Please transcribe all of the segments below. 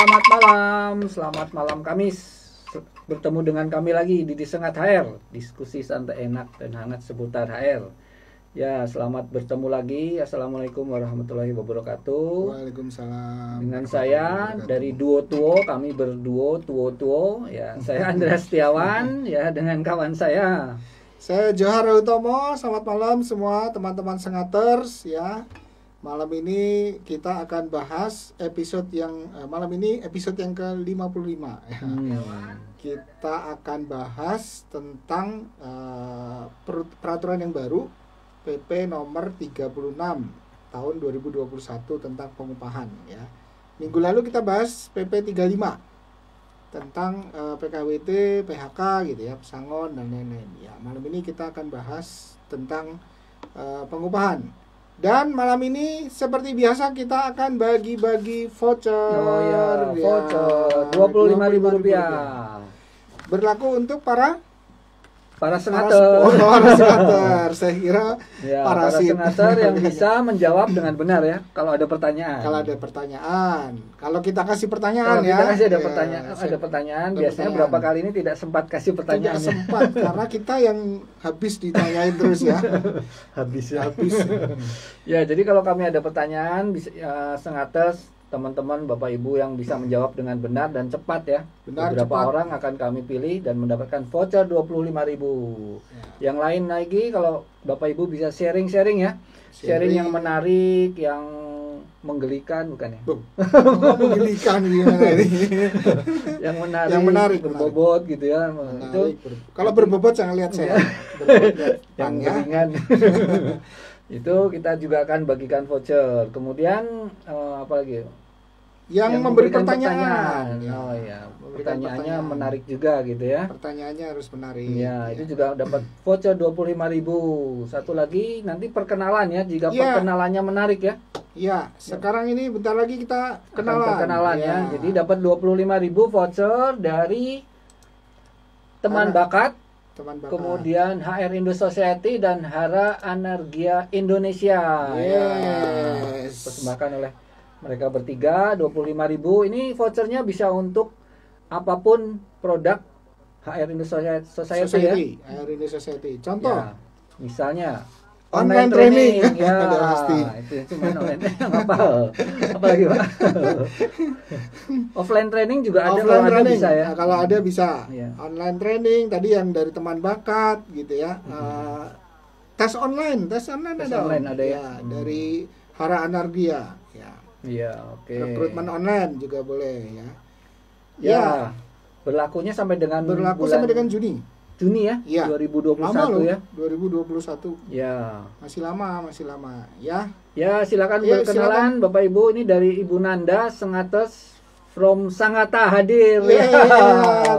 selamat malam Kamis. Bertemu dengan kami lagi di Disengat HR, diskusi santai enak dan hangat seputar HR. Ya, selamat bertemu lagi. Assalamualaikum warahmatullahi wabarakatuh. Waalaikumsalam. Dengan saya dari Duo Tuo, kami berduo Tuo. Ya, saya Andreas Setiawan ya dengan kawan saya. Saya Johar Utomo. Selamat malam semua teman-teman Sengaters ya. Malam ini kita akan bahas episode yang episode yang ke-55 ya. Kita akan bahas tentang peraturan yang baru PP nomor 36 tahun 2021 tentang pengupahan ya. Minggu lalu kita bahas PP 35 tentang PKWT, PHK gitu ya, pesangon dan lain-lain ya. Malam ini kita akan bahas tentang pengupahan. Dan malam ini seperti biasa kita akan bagi-bagi voucher. Oh ya, voucher Rp25.000. Berlaku untuk para sengater. Para sengater. Saya kira ya, para sengater yang bisa menjawab dengan benar ya kalau ada pertanyaan. Kalau kita kasih pertanyaan kita kasih ada pertanyaan. Biasanya berapa kali ini tidak sempat kasih pertanyaan. Tidak sempat karena kita yang habis ditanyain terus ya. Habis. Ya, jadi kalau kami ada pertanyaan bisa sengaters, teman-teman Bapak Ibu yang bisa menjawab dengan benar dan cepat ya. Beberapa orang akan kami pilih dan mendapatkan voucher Rp25.000. Ya. Yang lain lagi kalau Bapak Ibu bisa sharing ya. Sharing yang menarik, yang menggelikan bukan ya? Menggelikan gimana ini? yang menarik berbobot gitu ya. Kalau berbobot jangan lihat saya. Yang ringan. Itu kita juga akan bagikan voucher. Kemudian apa lagi? Yang memberi pertanyaan. Oh ya, pertanyaannya menarik juga gitu ya. Pertanyaannya harus menarik. Ya, itu juga dapat voucher Rp25.000. Satu lagi nanti perkenalan ya, jika perkenalannya menarik ya. Iya, sekarang ini bentar lagi kita perkenalan ya. Jadi dapat Rp25.000 voucher dari teman bakat. Kemudian HR Indo Society dan Hara Energia Indonesia. Yes. Persembahkan oleh mereka bertiga Rp25.000. Ini vouchernya bisa untuk apapun produk HR Indo Society ya. HR Indo Society. Contoh, ya, misalnya online training. Ya, itu cuma online ngapal. Apalagi Pak? Offline training juga ada. Offline kalau training. Ada bisa ya. Nah, kalau ada bisa. Ya. Online training tadi yang dari teman bakat gitu ya. Tes online ada ya. Dari Hara Energia ya. Iya, oke. Rekrutmen online juga boleh ya. Ya. Berlakunya sampai dengan Juni. Juni ya, ya. 2021 lama ya. 2021. Ya. Masih lama ya. Ya, silakan berkenalan Bapak Ibu. Ini dari Ibu Nanda Sengates from Sangatta hadir. Ya.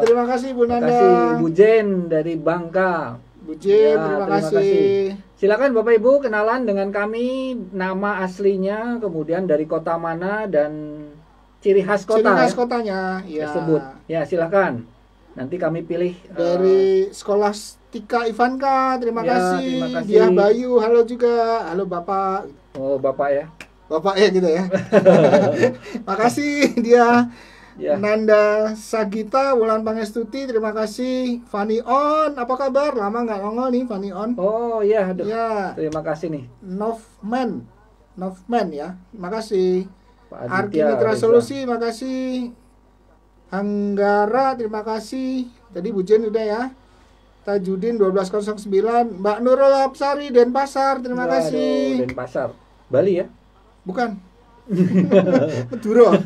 Terima kasih Bu Nanda. Terima kasih Bu Jen dari Bangka. Bu Jen, terima kasih. Silakan Bapak Ibu kenalan dengan kami, nama aslinya, kemudian dari kota mana dan ciri khas kota. Ciri khas kotanya ya. Tersebut. Ya, silakan. Nanti kami pilih dari Skolastika Ivanka, terima kasih. Dia Bayu, halo juga. Halo Bapak. Oh, Bapak ya. Bapak ya gitu ya. Makasih dia. Ya. Nanda Sagita, Wulan Pangestuti, terima kasih. Fanny On, apa kabar? Lama nggak nongol nih Fanny On. Oh iya, ya. Terima kasih nih. Novman ya, makasih. Arki Aditya Mitra Reza. Solusi, makasih. Anggara, terima kasih. Tadi Bu Jen udah ya. Tajudin 1209, Mbak Nurul Hapsari Denpasar, terima kasih. Denpasar, Bali ya? Bukan. Madura.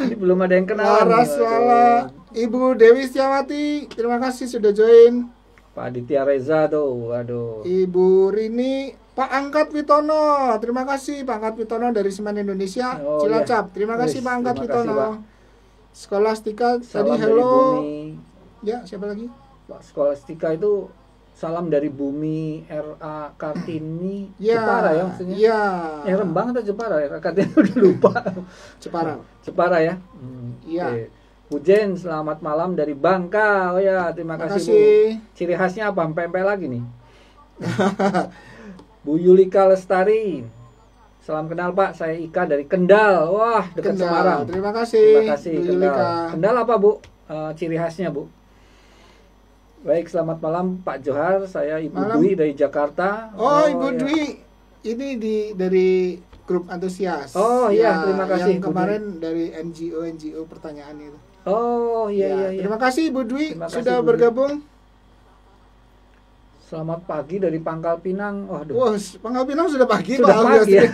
Ini belum ada yang kenal. Laraswala, Ibu Dewi Setiawati, terima kasih sudah join. Pak Aditya Reza tuh, aduh. Ibu Rini, Pak Angkat Witono, terima kasih Pak Angkat Witono dari Semen Indonesia, Cilacap. Terima kasih Pak Angkat Witono. Skolastika tadi hello. Ya, siapa lagi? Pak Skolastika itu salam dari Bumi RA Kartini. Jepara ya maksudnya. Iya. Rembang atau Jepara ya? Kartini udah lupa. Jepara ya. Iya. Okay. Bu Jen, selamat malam dari Bangka. Oh ya, terima kasih Bu. Ciri khasnya apa? Pempek lagi nih. Bu Yulika Lestari, Salam kenal Pak, saya Ika dari Kendal. Wah, dekat Semarang. Terima kasih. Terima kasih Kendal. Kendal apa Bu? Ciri khasnya Bu? Baik, selamat malam Pak Johar. Saya Ibu Dwi dari Jakarta. Oh Ibu Dwi, ini dari grup antusias. Oh iya, terima kasih. Yang kemarin dari NGO pertanyaan itu. Oh iya. Terima kasih Ibu Dwi sudah bergabung. Selamat pagi dari Pangkal Pinang. Wah, Pangkal Pinang sudah pagi sudah Pak pagi ya.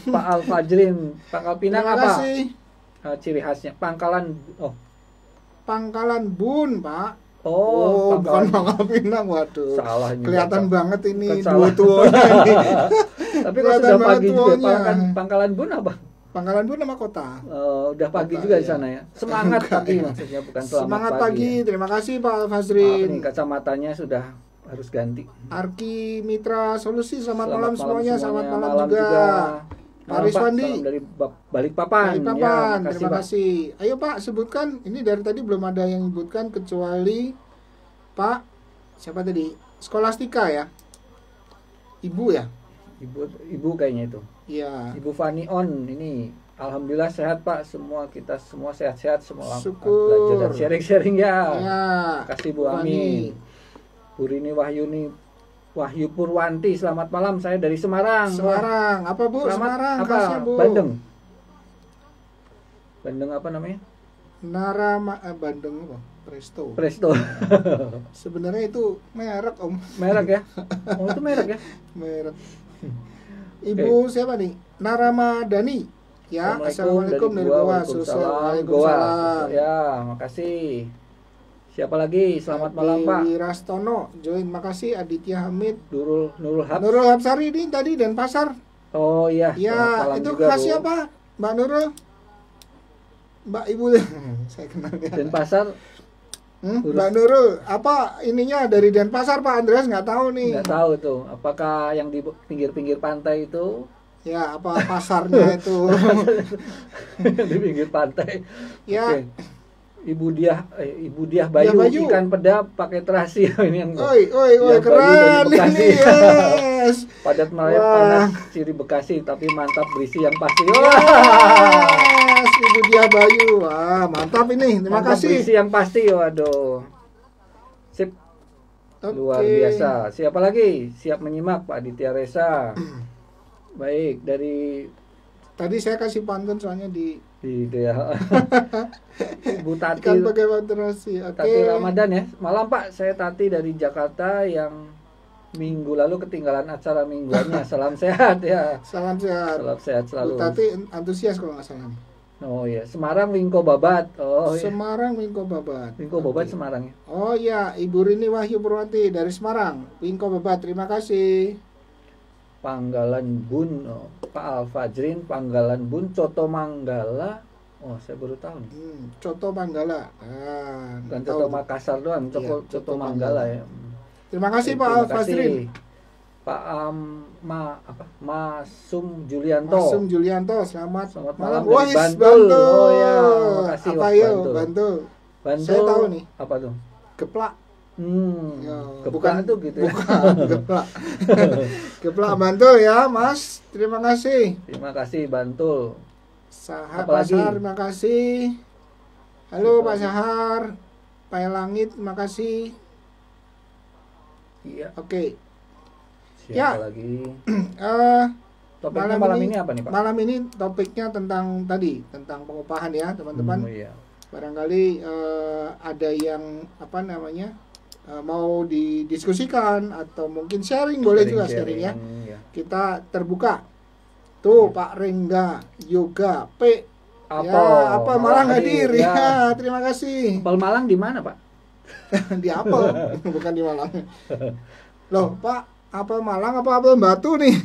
Pak Alfajrin, Pangkal Pinang terima apa? Kasih. Ciri khasnya Pangkalan. Pangkalan Bun, Pak. Oh, bukan Pangkal Pinang. Waduh. Salah ini. Kelihatan banget ini dua tuanya ini. Tapi kalau sudah pagi juga Pangkalan Bun apa? Pangkalan Bun nama kota. Udah pagi kota, juga di sana ya. Semangat pagi maksudnya, bukan selamat semangat pagi. Ya. Terima kasih Pak Alfazrin. Ini kacamatanya sudah harus ganti. Arki Mitra Solusi, selamat malam semuanya. Selamat malam juga. Pak Riswandi dari Balikpapan. Ya, terima kasih. Ayo Pak, sebutkan. Ini dari tadi belum ada yang sebutkan kecuali Pak siapa tadi? Skolastika ya. Ibu ya? Ibu kayaknya itu. Iya. Ibu Fani On ini. Alhamdulillah sehat Pak, kita semua sehat-sehat, semua syukur. Belajar dan sharing-sharing ya. Ya. Kasih Bu Amin. Bu Rini Wahyu Purwanti, selamat malam, saya dari Semarang. Semarang, apa Bu? Semarang, apa? Bu. Bandeng apa namanya? Bandeng apa? Presto. Sebenarnya itu merek Om. Merek ya? Oh itu merek ya? Merek. Ibu siapa nih? Naramadani. Ya, Assalamualaikum dari Goa. Waalaikumsalam. Ya, makasih. Siapa lagi? Selamat malam Pak. Wirastono, join. Makasih Aditya Hamid. Nurul Habsari ini tadi Denpasar. Oh iya. Ya, itu khasnya Pak, Mbak Nurul. Mbak Ibu. Saya kenal ya. Denpasar. Mbak Nurul, apa ininya dari Denpasar Pak Andreas nggak tahu nih. Nggak tahu tuh. Apakah yang di pinggir-pinggir pantai itu? Ya, apa pasarnya itu? Di pinggir pantai. Ya. Okay. Ibu Diah Bayu, ikan peda pakai terasi ini yang oi keren ini, yes. Padat melayap panas ciri Bekasi tapi mantap berisi yang pasti. Yes, Ibu Diah Bayu, wah mantap ini, terima kasih. Berisi yang pasti, waduh, sip, luar biasa. Siapa lagi siap menyimak? Pak Aditya Reza. Baik, dari tadi saya kasih pantun soalnya di ya. Bu Tati kan pakai terasi. Tati Ramadan ya. Malam Pak, saya Tati dari Jakarta yang minggu lalu ketinggalan acara mingguannya. Salam sehat ya. Salam sehat. Salam sehat selalu. Bu Tati antusias kalau nggak salah. Oh iya, Semarang Wingko Babat. Oh iya. Semarang Wingko Babat. Wingko Babat Semarang ya. Oh iya, Ibu Rini Wahyu Purwanti dari Semarang. Wingko Babat, terima kasih. Panggalan Bun, Pak Alfajrin, Panggalan Bun, Coto Manggala. Oh, saya baru tahu nih. Coto Manggala. Bukan Coto Makassar doang, Coto Manggala ya. Terima kasih Pak Alfajrin. Pak Masum Julianto. Selamat malam dari Bantul. Oh ya, makasih. Apa ya Bantul? Saya tahu nih. Apa tuh? Geplak. Ya, bukan itu gitu ya. Bukan, geplak. Geplak Bantul ya, Mas. Terima kasih. Terima kasih Bantul. Sahar Pasar, terima kasih. Halo Pak Sahar. Pak Langit, terima kasih. Iya. Oke. Siapa lagi? Topiknya malam ini apa nih Pak? Malam ini topiknya tentang pengupahan ya teman-teman. Iya. Barangkali ada yang mau didiskusikan atau mungkin sharing boleh juga sharing ya. Kita terbuka. Tuh Pak Rengga Yoga P. Apa Malang hadir ya. Terima kasih. Apel Malang di mana Pak? Di Apel, bukan di Malang. Loh Pak, apel Malang apa apel Batu nih?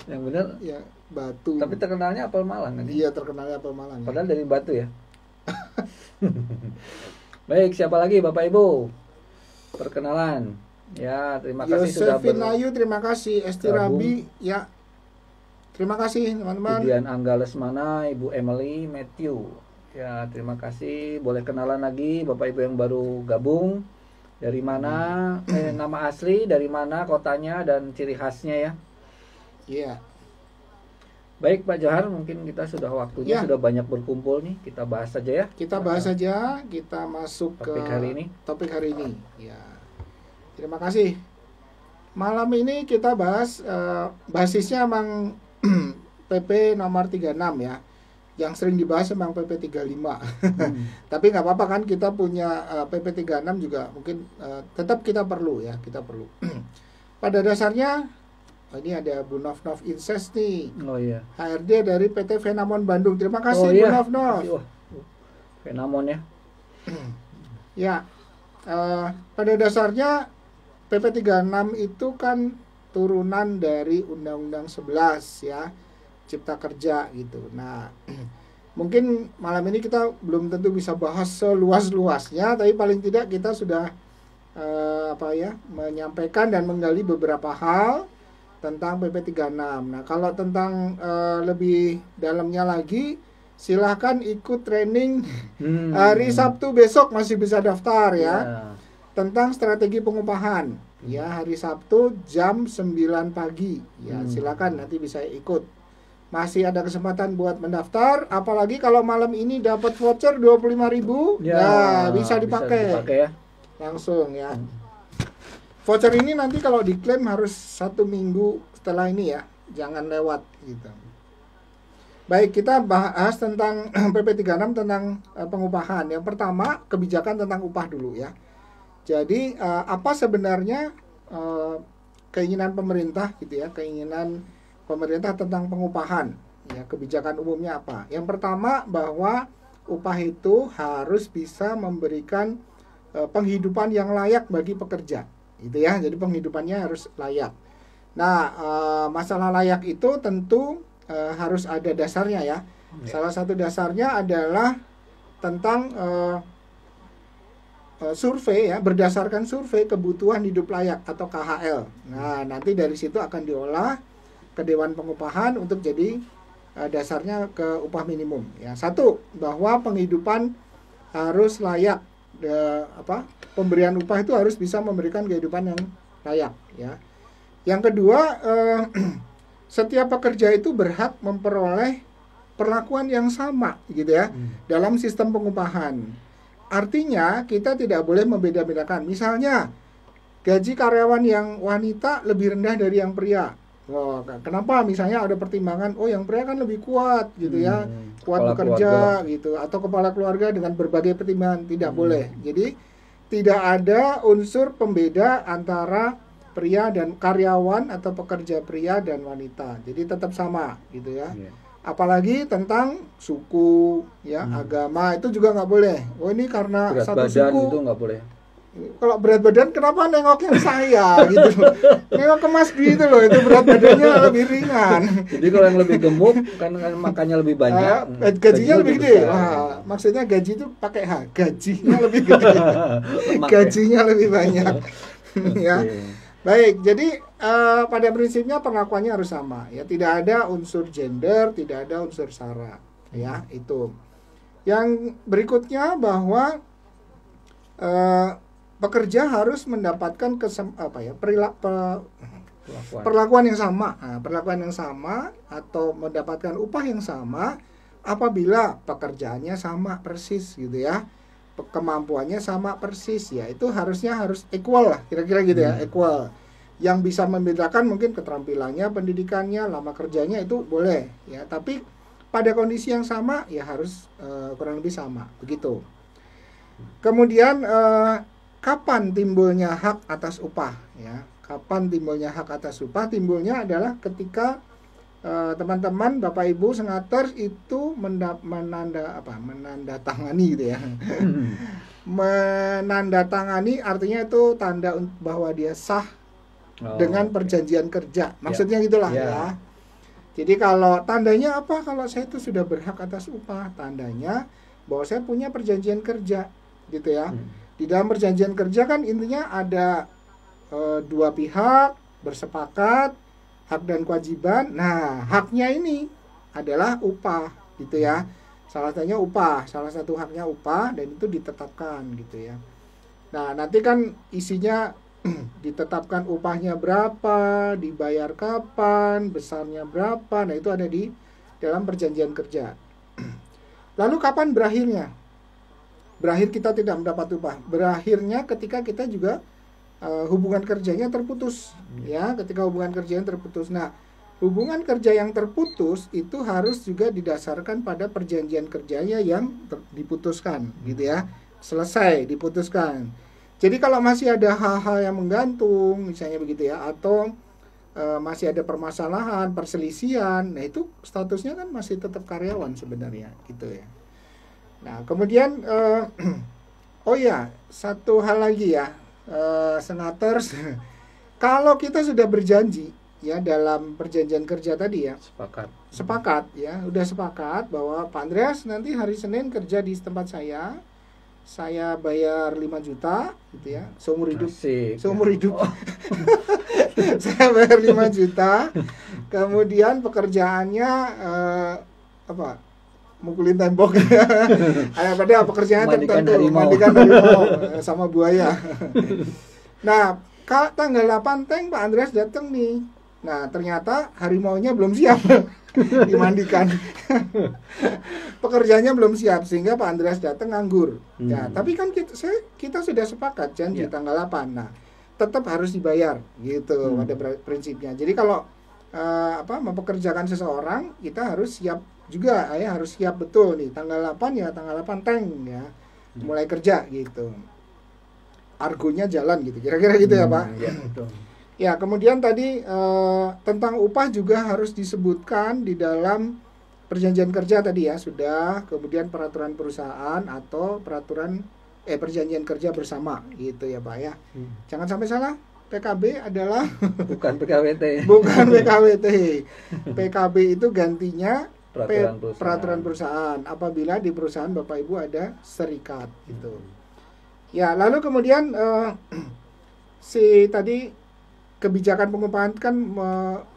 Yang benar ya Batu. Tapi terkenalnya apel Malang kan? Iya, terkenalnya apel Malang. Padahal dari Batu ya. Baik, siapa lagi Bapak Ibu? Perkenalan. Ya, terima kasih sudah Ayu, terima kasih. Esti Rabi, ya. Terima kasih teman-teman. Dian Angga Lesmana, Ibu Emily Matthew. Ya, terima kasih. Boleh kenalan lagi Bapak Ibu yang baru gabung. Dari mana, nama asli, dari mana kotanya dan ciri khasnya ya. Iya. Baik Pak Johar, mungkin kita sudah waktunya sudah banyak berkumpul nih, kita bahas saja ya. Kita bahas saja, kita masuk topik ke hari ini. Topik hari ini. Ya. Terima kasih. Malam ini kita bahas basisnya emang PP nomor 36 ya. Yang sering dibahas emang PP 35. Tapi nggak apa-apa kan, kita punya PP 36 juga mungkin tetap kita perlu ya, kita perlu. Pada dasarnya ini ada Bu Nov Incest nih. Oh iya. HRD dari PT Venamon Bandung. Terima kasih Bu Nov. Venamon ya. Ya. Pada dasarnya PP 36 itu kan turunan dari Undang-Undang 11 ya, Cipta Kerja gitu. Nah, mungkin malam ini kita belum tentu bisa bahas seluas-luasnya, tapi paling tidak kita sudah menyampaikan dan menggali beberapa hal tentang PP 36. Nah, kalau tentang lebih dalamnya lagi, silahkan ikut training hari Sabtu besok, masih bisa daftar ya. Tentang strategi pengupahan ya, hari Sabtu jam 9 pagi ya. Silakan nanti bisa ikut. Masih ada kesempatan buat mendaftar, apalagi kalau malam ini dapat voucher 25.000 ya, bisa dipakai ya. Langsung ya. Voucher ini nanti kalau diklaim harus 1 minggu setelah ini ya, jangan lewat gitu. Baik, kita bahas tentang PP 36 tentang pengupahan. Yang pertama, kebijakan tentang upah dulu ya. Jadi apa sebenarnya keinginan pemerintah gitu ya, keinginan pemerintah tentang pengupahan ya, kebijakan umumnya apa? Yang pertama, bahwa upah itu harus bisa memberikan penghidupan yang layak bagi pekerja gitu ya. Jadi penghidupannya harus layak. Nah, masalah layak itu tentu harus ada dasarnya ya. Salah satu dasarnya adalah tentang survei ya, berdasarkan survei kebutuhan hidup layak atau KHL. Nah, nanti dari situ akan diolah ke Dewan Pengupahan untuk jadi dasarnya ke upah minimum ya. Satu, bahwa penghidupan harus layak. Pemberian upah itu harus bisa memberikan kehidupan yang layak ya. Yang kedua, setiap pekerja itu berhak memperoleh perlakuan yang sama gitu ya dalam sistem pengupahan. Artinya kita tidak boleh membeda-bedakan. Misalnya gaji karyawan yang wanita lebih rendah dari yang pria. Kenapa? Misalnya ada pertimbangan, yang pria kan lebih kuat gitu ya, kuat bekerja gitu, atau kepala keluarga dengan berbagai pertimbangan. Tidak boleh. Jadi tidak ada unsur pembeda antara pria dan karyawan atau pekerja pria dan wanita. Jadi tetap sama gitu ya. Apalagi tentang suku ya, agama itu juga nggak boleh. Ini karena berat satu badan suku itu nggak boleh. Kalau berat badan kenapa nengokin saya gitu? Nengok ke Mas Dwi itu loh, itu berat badannya lebih ringan. Jadi kalau yang lebih gemuk kan makannya lebih banyak, gajinya lebih gede. Maksudnya gaji itu pakai H, gajinya lebih gede. Gajinya lebih banyak. Ya. Baik, jadi pada prinsipnya perlakuannya harus sama ya, tidak ada unsur gender, tidak ada unsur sara ya, itu. Yang berikutnya bahwa pekerja harus mendapatkan perlakuan yang sama, perlakuan yang sama atau mendapatkan upah yang sama apabila pekerjaannya sama persis gitu ya, kemampuannya sama persis ya, itu harus equal lah, kira-kira gitu ya, equal. Yang bisa membedakan mungkin keterampilannya, pendidikannya, lama kerjanya itu boleh ya, tapi pada kondisi yang sama ya harus kurang lebih sama begitu. Kemudian kapan timbulnya hak atas upah ya? Kapan timbulnya hak atas upah? Timbulnya adalah ketika teman-teman Bapak Ibu Sengaters itu menandatangani gitu ya. Menandatangani artinya itu tanda bahwa dia sah dengan perjanjian kerja. Maksudnya gitulah ya. Jadi kalau tandanya apa? Kalau saya itu sudah berhak atas upah, tandanya bahwa saya punya perjanjian kerja gitu ya. Di dalam perjanjian kerja kan intinya ada dua pihak bersepakat hak dan kewajiban. Nah, haknya ini adalah upah gitu ya. Salah satu haknya upah dan itu ditetapkan gitu ya. Nah, nanti kan isinya ditetapkan upahnya berapa, dibayar kapan, besarnya berapa. Nah, itu ada di dalam perjanjian kerja. Lalu kapan berakhirnya? Berakhir kita tidak mendapat upah. Berakhirnya ketika kita juga hubungan kerjanya terputus, ya, ketika hubungan kerjanya terputus. Nah, hubungan kerja yang terputus itu harus juga didasarkan pada perjanjian kerjanya yang diputuskan, gitu ya. Selesai, diputuskan. Jadi kalau masih ada hal-hal yang menggantung, misalnya begitu ya, atau masih ada permasalahan, perselisihan, nah itu statusnya kan masih tetap karyawan sebenarnya, gitu ya. Nah, kemudian oh ya, satu hal lagi ya, senators, kalau kita sudah berjanji ya dalam perjanjian kerja tadi ya, sepakat ya, udah sepakat bahwa Pak Andreas nanti hari Senin kerja di tempat saya bayar 5 juta gitu ya, seumur hidup. Seumur hidup. Oh. Saya bayar 5 juta. Kemudian pekerjaannya mukulin tembok. Padahal pekerjaannya tertentu, mandikan harimau sama buaya. Nah, tanggal 8 Pak Andreas datang nih. Nah, ternyata harimaunya belum siap dimandikan. Pekerjaannya belum siap sehingga Pak Andreas datang nganggur. Ya, tapi kan kita sudah sepakat janji tanggal 8. Nah, tetap harus dibayar gitu pada prinsipnya. Jadi kalau mempekerjakan seseorang, kita harus siap juga ya, harus siap betul nih tanggal 8 ya, tanggal 8 ya. Mulai kerja gitu. Argonya jalan gitu. Kira-kira gitu ya, Pak. Ya, betul. Ya, kemudian tadi tentang upah juga harus disebutkan di dalam perjanjian kerja tadi ya, sudah. Kemudian peraturan perusahaan atau perjanjian kerja bersama gitu ya, Pak ya. Jangan sampai salah, PKB adalah bukan PKWT. Bukan PKWT. PKB itu gantinya peraturan perusahaan apabila di perusahaan Bapak Ibu ada serikat gitu. Ya, lalu kemudian tadi kebijakan pengupahan kan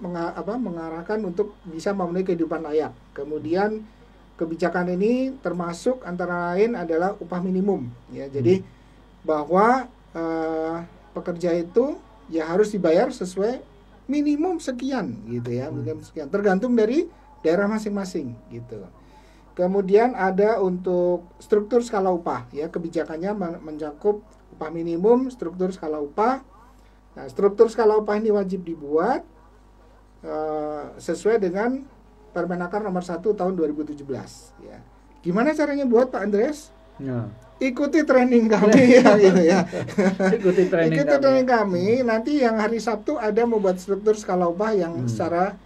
mengarahkan untuk bisa memenuhi kehidupan layak. Kemudian kebijakan ini termasuk antara lain adalah upah minimum ya. Jadi bahwa pekerja itu ya harus dibayar sesuai minimum sekian gitu ya, minimum sekian tergantung dari daerah masing-masing gitu. Kemudian ada untuk struktur skala upah ya, kebijakannya mencakup upah minimum, struktur skala upah. Nah, struktur skala upah ini wajib dibuat sesuai dengan Permenaker nomor 1 tahun 2017 ya. Gimana caranya buat Pak Andreas? Ya. Ikuti training kami ya gitu ya. Ikuti training kami. Nanti yang hari Sabtu ada membuat struktur skala upah yang secara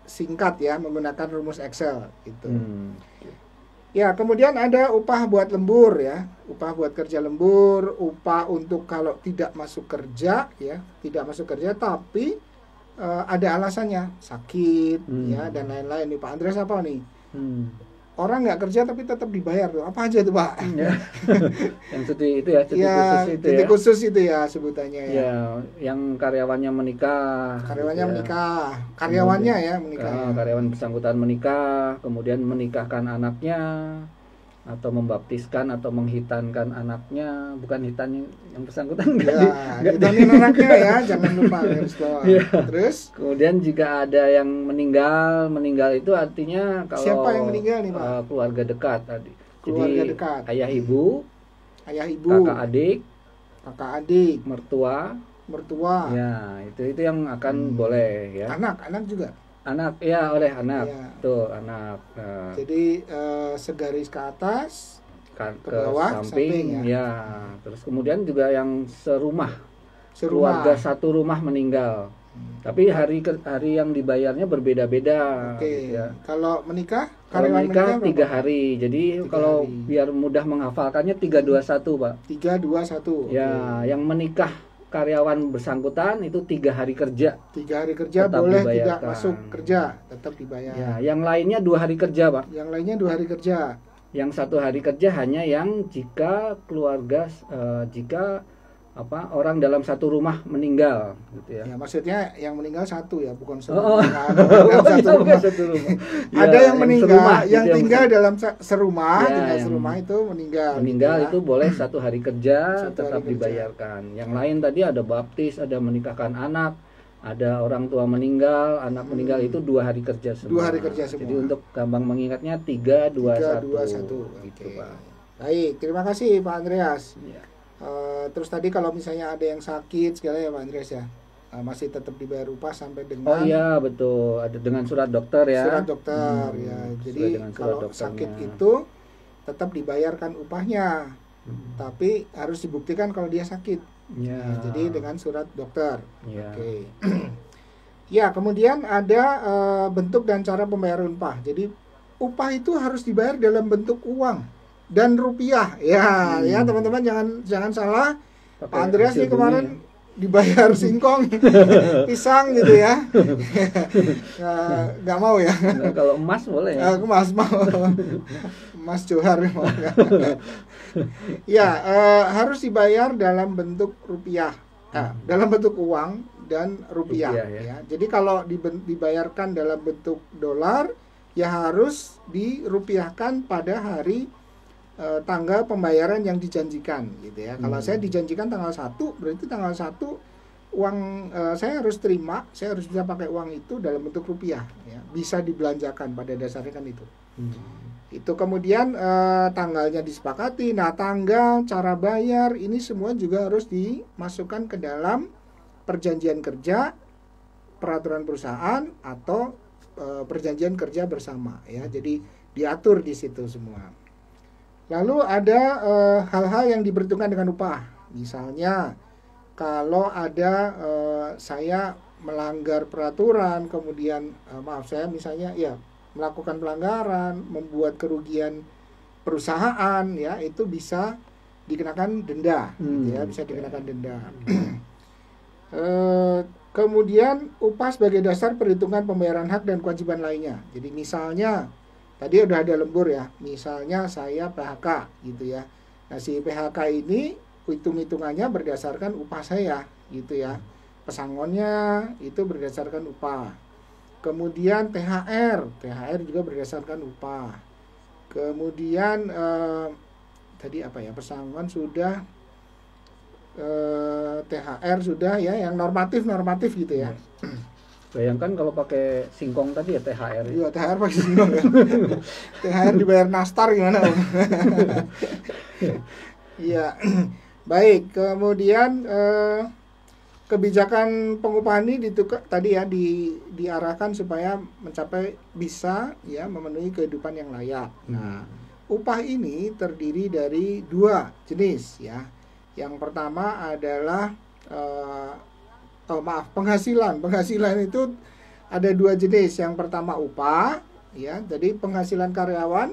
singkat ya, menggunakan rumus Excel gitu. Ya, kemudian ada upah buat lembur ya, upah buat kerja lembur, upah untuk kalau tidak masuk kerja ya, tidak masuk kerja tapi ada alasannya, sakit ya dan lain-lain nih Pak Andreas apa nih? Orang nggak kerja tapi tetap dibayar tuh, apa aja tuh Pak? Ya. Yang cuti itu ya, cuti khusus itu ya sebutannya ya. Ya, yang karyawannya menikah. Karyawannya ya menikah. Karyawan bersangkutan menikah, kemudian menikahkan anaknya, atau membaptiskan atau menghitankan anaknya, bukan hitan yang bersangkutan hitanin anaknya ya, jangan lupa garis bawah. Ya. Terus kemudian jika ada yang meninggal itu artinya kalau siapa yang meninggal nih Pak? Keluarga dekat tadi. Keluarga dekat. Ayah ibu, kakak adik, mertua. Ya, itu yang akan boleh ya. Anak juga. Anak ya, oleh anak ya. Tuh anak jadi segaris ke atas ke bawah samping ya. Terus kemudian juga yang serumah. Keluarga satu rumah meninggal tapi hari yang dibayarnya berbeda-beda. Gitu ya. Kalau menikah 3 hari. Jadi kalau biar mudah menghafalkannya 321 Pak. 321 ya. Yang menikah karyawan bersangkutan itu 3 hari kerja. 3 hari kerja boleh tidak masuk kerja, tetap dibayar. Ya, yang lainnya 2 hari kerja, Pak. Yang lainnya 2 hari kerja. Yang 1 hari kerja hanya yang jika keluarga jika orang dalam satu rumah meninggal gitu ya. Ya, maksudnya yang meninggal satu ya, bukan satu rumah. Ada yang meninggal, yang tinggal dalam serumah, itu meninggal. Meninggal itu boleh 1 hari kerja tetap dibayarkan. Yang lain tadi ada baptis, ada menikahkan anak, ada orang tua meninggal, anak meninggal itu 2 hari kerja semua. 2 hari kerja semua. Jadi untuk gampang mengingatnya 3, 2, 1. Gitu, Pak. Baik, terima kasih Pak Andreas. Ya. Terus tadi kalau misalnya ada yang sakit segala ya Pak Andreas ya, masih tetap dibayar upah sampai dengan. Oh iya betul, ada dengan surat dokter ya. Surat dokter ya. Jadi kalau sakit itu tetap dibayarkan upahnya, tapi harus dibuktikan kalau dia sakit. Ya. Nah, jadi dengan surat dokter. Ya. Oke. Ya, kemudian ada bentuk dan cara pembayaran upah. Jadi upah itu harus dibayar dalam bentuk uang dan rupiah. Ya, ya teman-teman jangan salah. Pak Andreas nih kemarin dibayar singkong, pisang gitu ya. Nggak mau ya. Nah, kalau emas boleh ya. Emas mau. Emas Johar mau ya. Ya, harus dibayar dalam bentuk rupiah. Dalam bentuk uang dan rupiah ya. Jadi kalau dibayarkan dalam bentuk dolar ya harus dirupiahkan pada hari tanggal pembayaran yang dijanjikan gitu ya. Kalau saya dijanjikan tanggal 1, berarti tanggal 1 uang saya harus terima, saya harus bisa pakai uang itu dalam bentuk rupiah ya. Bisa dibelanjakan, pada dasarnya kan itu. Itu kemudian tanggalnya disepakati. Nah, tanggal, cara bayar ini semua juga harus dimasukkan ke dalam perjanjian kerja, peraturan perusahaan atau perjanjian kerja bersama ya. Jadi diatur di situ semua. Lalu ada hal-hal yang diperhitungkan dengan upah. Misalnya kalau ada saya melanggar peraturan, kemudian saya misalnya ya melakukan pelanggaran, membuat kerugian perusahaan ya, itu bisa dikenakan denda gitu ya, bisa dikenakan denda. Kemudian upah sebagai dasar perhitungan pembayaran hak dan kewajiban lainnya. Jadi misalnya tadi udah ada lembur ya, misalnya saya PHK gitu ya. Nah, si PHK ini hitung-hitungannya berdasarkan upah saya gitu ya. Pesangonnya itu berdasarkan upah. Kemudian THR juga berdasarkan upah. Kemudian tadi apa ya, pesangon sudah, THR sudah ya, yang normatif gitu ya. Bayangkan kalau pakai singkong tadi ya THR. Iya, THR pakai singkong ya. THR dibayar nastar gimana Om? Iya. Baik, kemudian kebijakan pengupahan ini tadi ya diarahkan supaya mencapai bisa ya memenuhi kehidupan yang layak. Nah, upah ini terdiri dari 2 jenis ya. Yang pertama adalah penghasilan. Penghasilan itu ada 2 jenis. Yang pertama upah ya. Jadi penghasilan karyawan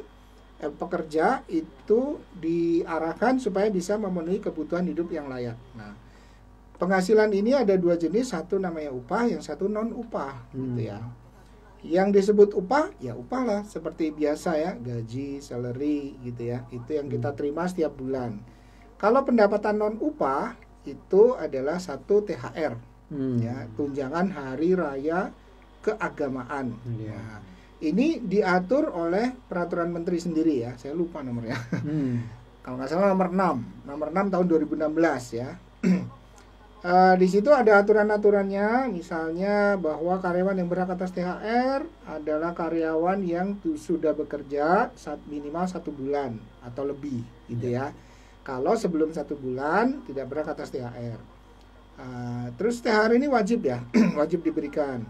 pekerja itu diarahkan supaya bisa memenuhi kebutuhan hidup yang layak. Nah, penghasilan ini ada 2 jenis, satu namanya upah, yang satu non upah gitu ya. Yang disebut upah ya upah lah seperti biasa ya, gaji, salary gitu ya. Itu yang kita terima setiap bulan. Kalau pendapatan non upah itu adalah 1 THR. Ya, tunjangan hari raya keagamaan. Ya, ini diatur oleh peraturan menteri sendiri ya, saya lupa nomornya. Kalau nggak salah nomor 6 tahun 2016 ya. Di situ ada aturan-aturannya, misalnya bahwa karyawan yang berhak atas THR adalah karyawan yang sudah bekerja minimal 1 bulan atau lebih gitu ya. Kalau sebelum 1 bulan tidak berhak atas THR. Terus THR ini wajib ya, wajib diberikan.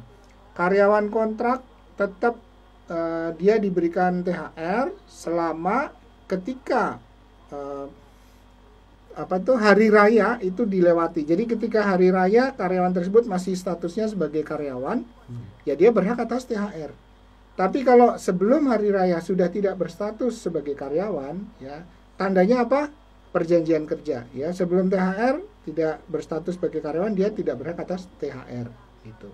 Karyawan kontrak tetap dia diberikan THR selama ketika hari raya itu dilewati. Jadi ketika hari raya karyawan tersebut masih statusnya sebagai karyawan, ya dia berhak atas THR. Tapi kalau sebelum hari raya sudah tidak berstatus sebagai karyawan, ya tandanya apa? Perjanjian kerja. Ya, sebelum THR tidak berstatus sebagai karyawan, dia tidak berhak atas THR. Itu.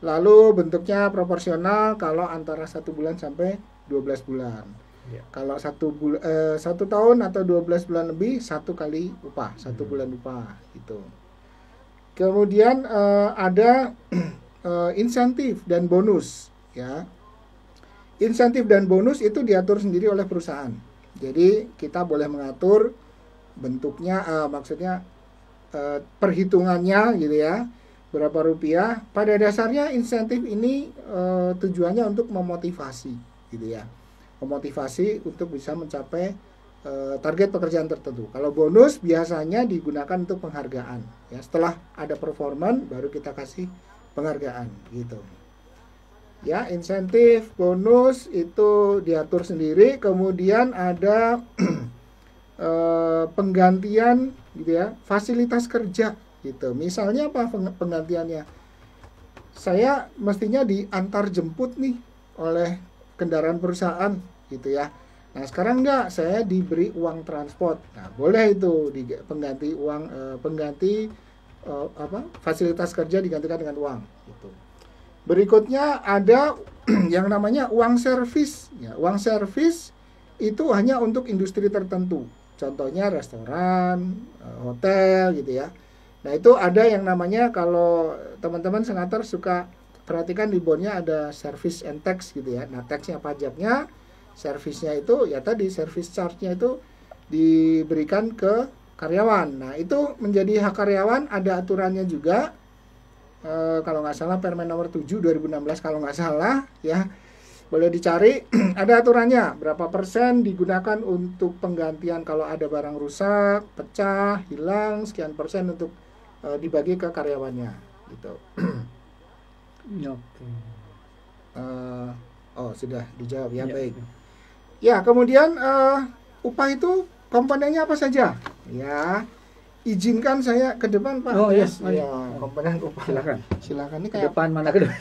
Lalu bentuknya proporsional kalau antara 1 bulan sampai 12 bulan. Kalau 1 tahun atau 12 bulan lebih 1 kali upah, 1 bulan upah gitu. Kemudian ada insentif dan bonus ya. Insentif dan bonus itu diatur sendiri oleh perusahaan. Jadi kita boleh mengatur bentuknya, maksudnya perhitungannya gitu ya, berapa rupiah. Pada dasarnya insentif ini tujuannya untuk memotivasi gitu ya, memotivasi untuk bisa mencapai target pekerjaan tertentu. Kalau bonus biasanya digunakan untuk penghargaan ya, setelah ada performan baru kita kasih penghargaan gitu ya. Insentif, bonus itu diatur sendiri. Kemudian ada penggantian gitu ya, fasilitas kerja gitu. Misalnya apa penggantiannya? Saya mestinya diantar jemput nih oleh kendaraan perusahaan gitu ya. Nah sekarang enggak, saya diberi uang transport. Nah boleh itu pengganti uang, fasilitas kerja digantikan dengan uang gitu. Berikutnya ada yang namanya uang servis ya. Uang servis itu hanya untuk industri tertentu, contohnya restoran, hotel gitu ya. Nah itu ada yang namanya, kalau teman-teman senator suka perhatikan di bondnya ada service and tax gitu ya. Nah taxnya, pajaknya, servisnya itu ya tadi service charge-nya itu diberikan ke karyawan. Nah itu menjadi hak karyawan, ada aturannya juga. Kalau nggak salah Permen nomor 7 2016 kalau nggak salah ya, boleh dicari. Ada aturannya berapa persen digunakan untuk penggantian kalau ada barang rusak, pecah, hilang, sekian persen untuk dibagi ke karyawannya gitu. Oh sudah dijawab ya, baik. Ya kemudian upah itu komponennya apa saja ya. Izinkan saya ke depan Pak. Oh yes, ya, komponen upah. Silakan. Ini kayak ke depan mana ke depan?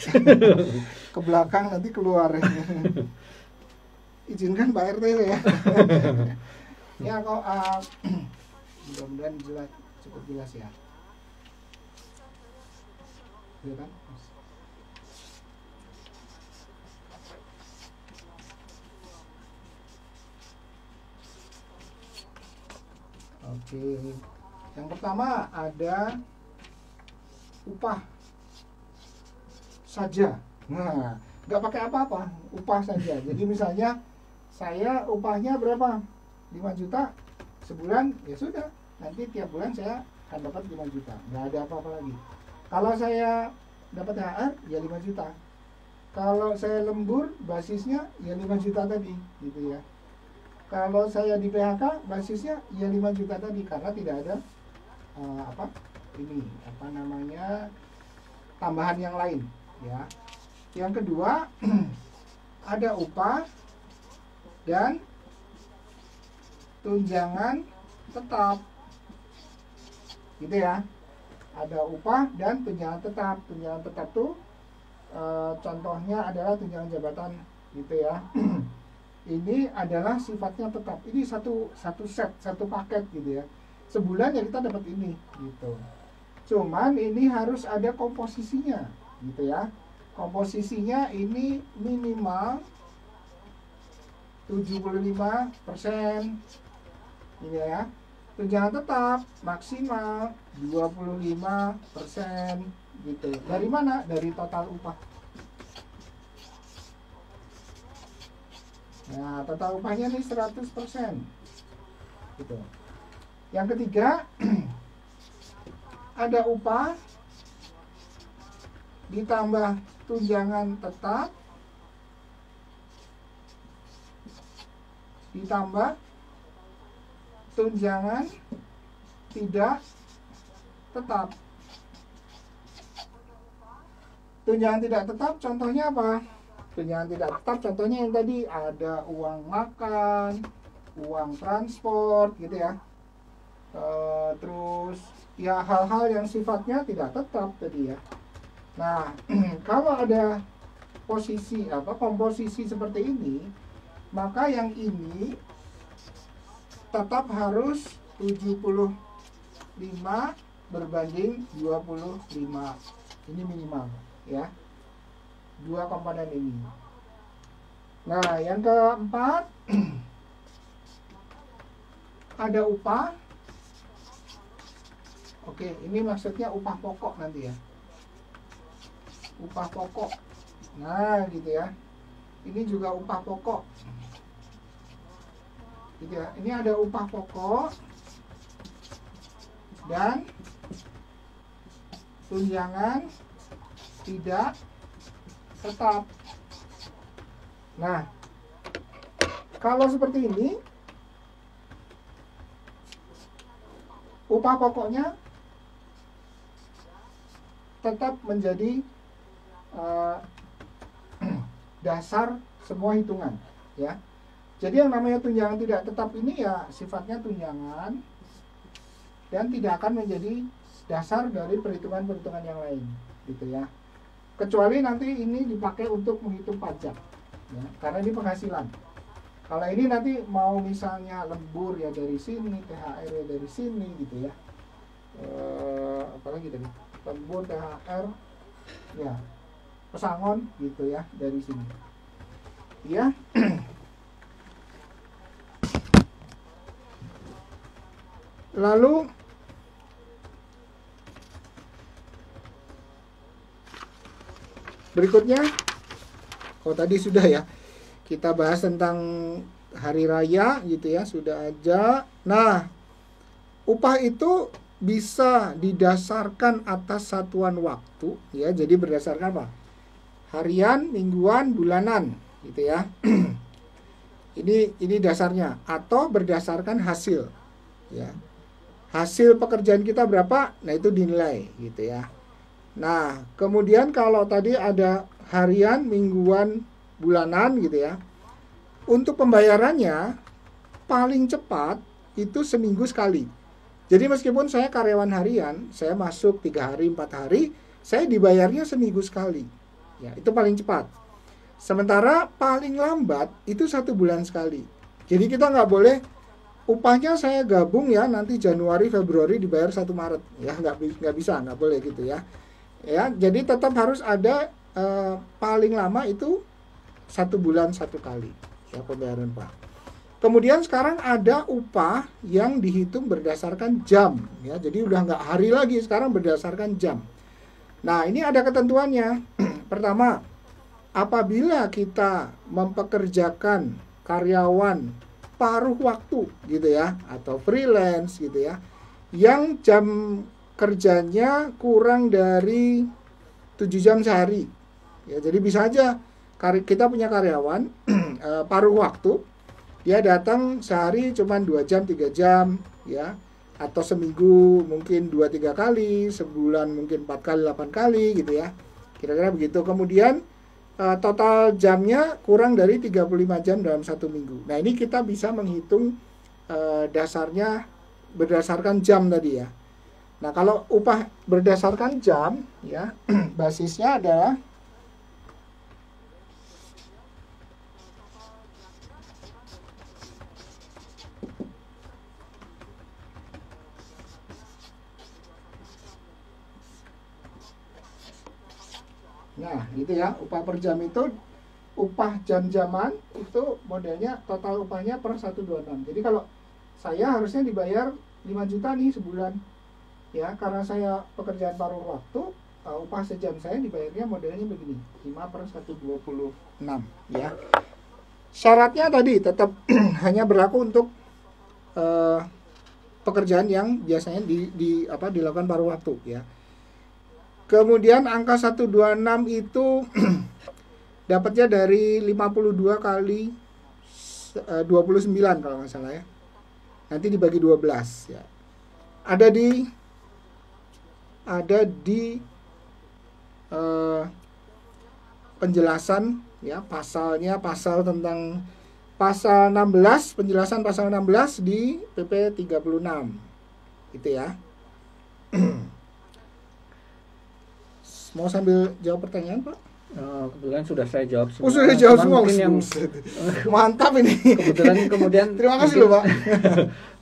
Ke belakang nanti keluar. Izinkan Pak RT ya. Ya kok mudah-mudahan jelas, cukup jelas ya. Ya kan? Oke. Yang pertama ada upah saja. Nah, nggak pakai apa-apa, upah saja. Jadi misalnya saya upahnya berapa? 5 juta sebulan, ya sudah. Nanti tiap bulan saya akan dapat 5 juta. Nggak ada apa-apa lagi. Kalau saya dapat THR, ya 5 juta. Kalau saya lembur, basisnya ya 5 juta tadi, gitu ya. Kalau saya di PHK, basisnya ya 5 juta tadi, karena tidak ada tambahan yang lain ya. Yang kedua ada upah dan tunjangan tetap gitu ya. Ada upah dan tunjangan tetap. Tunjangan tetap tuh contohnya adalah tunjangan jabatan gitu ya. Ini adalah sifatnya tetap. Ini satu set, satu paket gitu ya. Sebulan ya kita dapat ini gitu. Cuman ini harus ada komposisinya gitu ya. Komposisinya ini minimal 75% ini ya. Tunjangan tetap maksimal 25% gitu. Dari mana? Dari total upah. Nah, total upahnya ini 100% gitu. Yang ketiga ada upah ditambah tunjangan tetap ditambah tunjangan tidak tetap. Tunjangan tidak tetap contohnya apa? Tunjangan tidak tetap contohnya yang tadi ada uang makan, uang transport gitu ya. Terus ya hal-hal yang sifatnya tidak tetap tadi ya. Nah, kalau ada komposisi seperti ini, maka yang ini tetap harus 75 berbanding 25. Ini minimal ya. Dua komponen ini. Nah, yang keempat ada upah. Oke, ini maksudnya upah pokok nanti ya. Upah pokok. Nah, gitu ya. Ini juga upah pokok. Gitu ya. Ini ada upah pokok dan tunjangan tidak tetap. Nah, kalau seperti ini, upah pokoknya tetap menjadi dasar semua hitungan, ya. Jadi yang namanya tunjangan tidak tetap ini ya sifatnya tunjangan dan tidak akan menjadi dasar dari perhitungan-perhitungan yang lain, gitu ya. Kecuali nanti ini dipakai untuk menghitung pajak. Ya, karena ini penghasilan. Kalau ini nanti mau misalnya lembur ya dari sini, THR ya dari sini gitu ya. Apalagi tadi lembur, THR, ya pesangon gitu ya dari sini. Ya. Lalu berikutnya, tadi sudah ya, kita bahas tentang hari raya gitu ya, sudah aja. Nah, upah itu bisa didasarkan atas satuan waktu ya, jadi berdasarkan apa? Harian, mingguan, bulanan gitu ya. Ini dasarnya, atau berdasarkan hasil ya. Hasil pekerjaan kita berapa? Nah, itu dinilai gitu ya. Nah, kemudian kalau tadi ada harian, mingguan, bulanan gitu ya. Untuk pembayarannya paling cepat itu seminggu sekali. Jadi meskipun saya karyawan harian, saya masuk 3 hari, 4 hari, saya dibayarnya seminggu sekali. Ya, itu paling cepat. Sementara paling lambat itu 1 bulan sekali. Jadi kita nggak boleh upahnya saya gabung ya, nanti Januari, Februari dibayar 1 Maret. Ya, nggak bisa, nggak boleh gitu ya. Ya, jadi tetap harus ada paling lama itu 1 bulan 1 kali ya pembayaran Pak. Kemudian sekarang ada upah yang dihitung berdasarkan jam ya. Jadi udah nggak hari lagi, sekarang berdasarkan jam. Nah, ini ada ketentuannya. Pertama, apabila kita mempekerjakan karyawan paruh waktu gitu ya, atau freelance gitu ya, yang jam kerjanya kurang dari 7 jam sehari ya, jadi bisa aja kita punya karyawan paruh waktu, dia datang sehari cuma 2 jam 3 jam ya, atau seminggu mungkin 2-3 kali, sebulan mungkin 4 kali 8 kali gitu ya, kira-kira begitu. Kemudian total jamnya kurang dari 35 jam dalam 1 minggu. Nah, ini kita bisa menghitung dasarnya berdasarkan jam tadi ya. Nah, kalau upah berdasarkan jam ya, basisnya adalah nah, gitu ya, upah per jam itu upah jam-jaman itu modelnya total upahnya per 126. Jadi kalau saya harusnya dibayar 5 juta nih sebulan. Ya, karena saya pekerjaan paruh waktu, upah sejam saya dibayarnya modelnya begini, 5 per 126 ya. Syaratnya tadi tetap hanya berlaku untuk pekerjaan yang biasanya dilakukan paruh waktu ya. Kemudian angka 126 itu dapatnya dari 52 kali 29 kalau nggak salah ya. Nanti dibagi 12 ya. Ada di penjelasan ya, pasalnya, pasal tentang pasal 16, penjelasan pasal 16 di PP 36 gitu ya. Mau sambil jawab pertanyaan Pak? Kebetulan sudah saya jawab semua. Sudah jawab semua. Yang mantap ini. Kebetulan kemudian terima kasih loh Pak.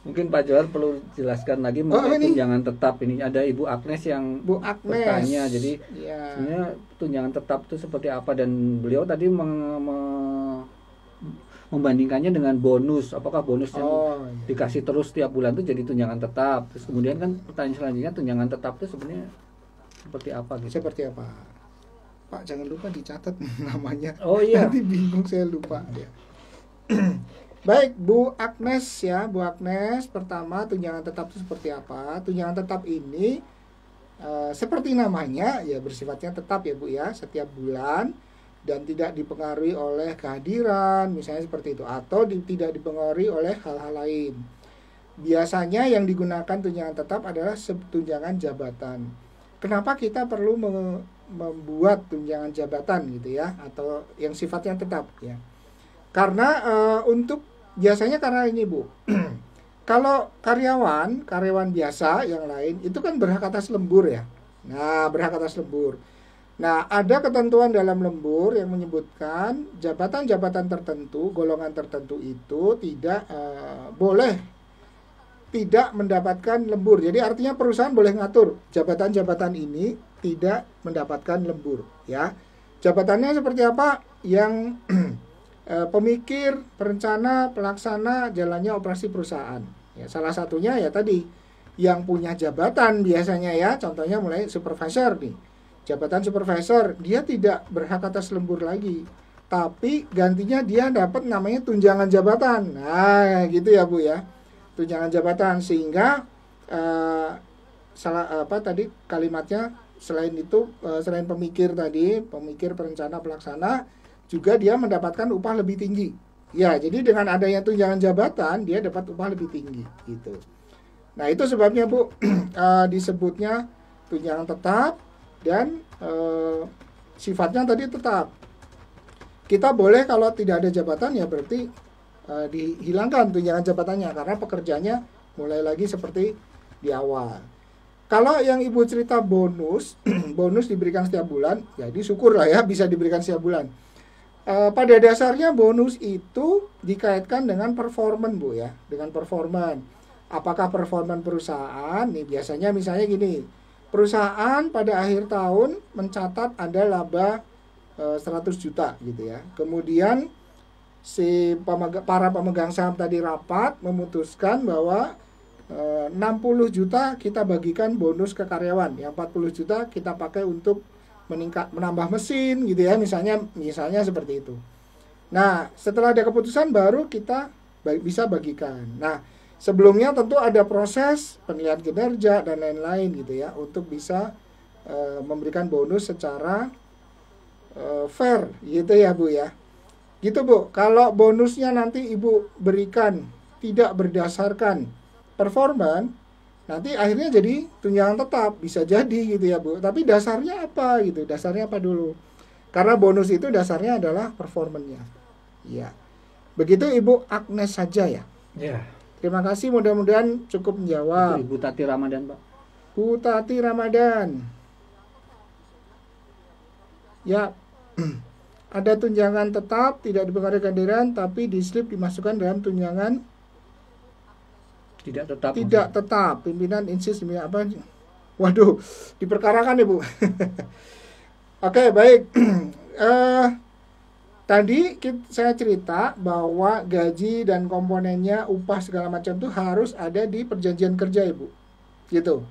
Mungkin Pak Johar perlu jelaskan lagi mengenai tunjangan tetap. Ini ada Ibu Agnes yang bertanya. Jadi sebenarnya tunjangan tetap itu seperti apa, dan beliau tadi membandingkannya dengan bonus, apakah bonus yang dikasih terus setiap bulan itu jadi tunjangan tetap? Terus kemudian kan pertanyaan selanjutnya, tunjangan tetap itu sebenarnya seperti apa gitu? Seperti apa? Pak, jangan lupa dicatat namanya. Oh iya. Nanti bingung, saya lupa ya. Baik, Bu Agnes ya, Bu Agnes, pertama tunjangan tetap itu seperti apa? Tunjangan tetap ini seperti namanya ya, bersifatnya tetap ya Bu ya, setiap bulan, dan tidak dipengaruhi oleh kehadiran misalnya seperti itu, atau tidak dipengaruhi oleh hal-hal lain. Biasanya yang digunakan tunjangan tetap adalah tunjangan jabatan. Kenapa kita perlu membuat tunjangan jabatan gitu ya, atau yang sifatnya tetap ya? Karena untuk biasanya karena ini Bu, kalau karyawan biasa yang lain itu kan berhak atas lembur ya. Nah, berhak atas lembur. Nah, ada ketentuan dalam lembur yang menyebutkan jabatan-jabatan tertentu, golongan tertentu itu tidak boleh tidak mendapatkan lembur. Jadi artinya perusahaan boleh ngatur jabatan-jabatan ini tidak mendapatkan lembur, ya. Jabatannya seperti apa? Yang pemikir, perencana, pelaksana jalannya operasi perusahaan. Ya, salah satunya ya tadi yang punya jabatan biasanya ya, contohnya mulai supervisor nih. Jabatan supervisor, dia tidak berhak atas lembur lagi, tapi gantinya dia dapat namanya tunjangan jabatan. Nah, gitu ya Bu ya, tunjangan jabatan. Sehingga tadi kalimatnya selain itu, selain pemikir tadi, pemikir, perencana, pelaksana, juga dia mendapatkan upah lebih tinggi. Ya, jadi dengan adanya tunjangan jabatan, dia dapat upah lebih tinggi gitu. Nah, itu sebabnya Bu disebutnya tunjangan tetap. Dan sifatnya tadi tetap. Kita boleh kalau tidak ada jabatan ya berarti dihilangkan tunjangan jabatannya, karena pekerjaannya mulai lagi seperti di awal. Kalau yang Ibu cerita bonus, bonus diberikan setiap bulan, jadi syukurlah ya bisa diberikan setiap bulan. Pada dasarnya bonus itu dikaitkan dengan performan Bu ya, dengan performan. Apakah performan perusahaan? Nih biasanya misalnya gini. Perusahaan pada akhir tahun mencatat ada laba 100 juta gitu ya. Kemudian si para pemegang saham tadi rapat memutuskan bahwa 60 juta kita bagikan bonus ke karyawan, yang 40 juta kita pakai untuk menambah mesin gitu ya, misalnya seperti itu. Nah, setelah ada keputusan baru kita bisa bagikan. Nah, sebelumnya tentu ada proses penilaian kinerja dan lain-lain gitu ya, untuk bisa memberikan bonus secara fair gitu ya Bu ya. Gitu Bu, kalau bonusnya nanti Ibu berikan tidak berdasarkan performan, nanti akhirnya jadi tunjangan tetap, bisa jadi gitu ya Bu. Tapi dasarnya apa gitu, dasarnya apa dulu? Karena bonus itu dasarnya adalah performannya. Ya. Begitu Ibu Agnes saja ya. Ya. Terima kasih, mudah-mudahan cukup menjawab. Ibu Tati Ramadan, Pak. Bu Tati Ramadan. Ya, ada tunjangan tetap, tidak dipengaruhi kehadiran, tapi di slip dimasukkan dalam tunjangan tidak tetap. Tidak tetap. Pimpinan insist apa? Waduh, diperkarakan ya Bu. Oke, baik. Tadi saya cerita bahwa gaji dan komponennya, upah segala macam itu harus ada di perjanjian kerja Ibu. Gitu.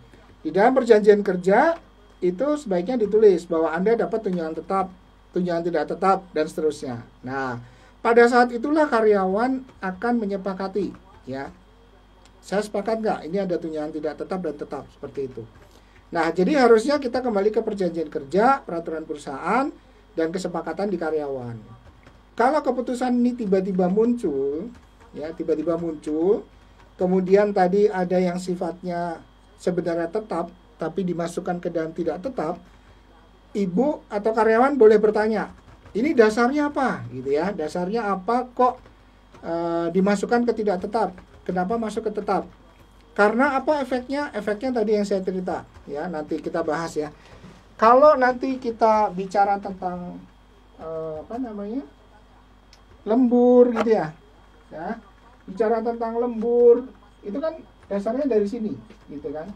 Di dalam perjanjian kerja itu sebaiknya ditulis bahwa Anda dapat tunjangan tetap, tunjangan tidak tetap, dan seterusnya. Nah, pada saat itulah karyawan akan menyepakati, ya. Saya sepakat nggak? Ini ada tunjangan tidak tetap dan tetap, seperti itu. Nah, jadi harusnya kita kembali ke perjanjian kerja, peraturan perusahaan, dan kesepakatan di karyawan. Kalau keputusan ini tiba-tiba muncul, ya tiba-tiba muncul, kemudian tadi ada yang sifatnya sebenarnya tetap, tapi dimasukkan ke dalam tidak tetap, Ibu atau karyawan boleh bertanya, ini dasarnya apa, gitu ya? Dasarnya apa kok dimasukkan ke tidak tetap? Kenapa masuk ke tetap? Karena apa efeknya? Efeknya tadi yang saya cerita, ya nanti kita bahas ya. Kalau nanti kita bicara tentang lembur gitu ya, bicara tentang lembur itu kan dasarnya dari sini gitu kan,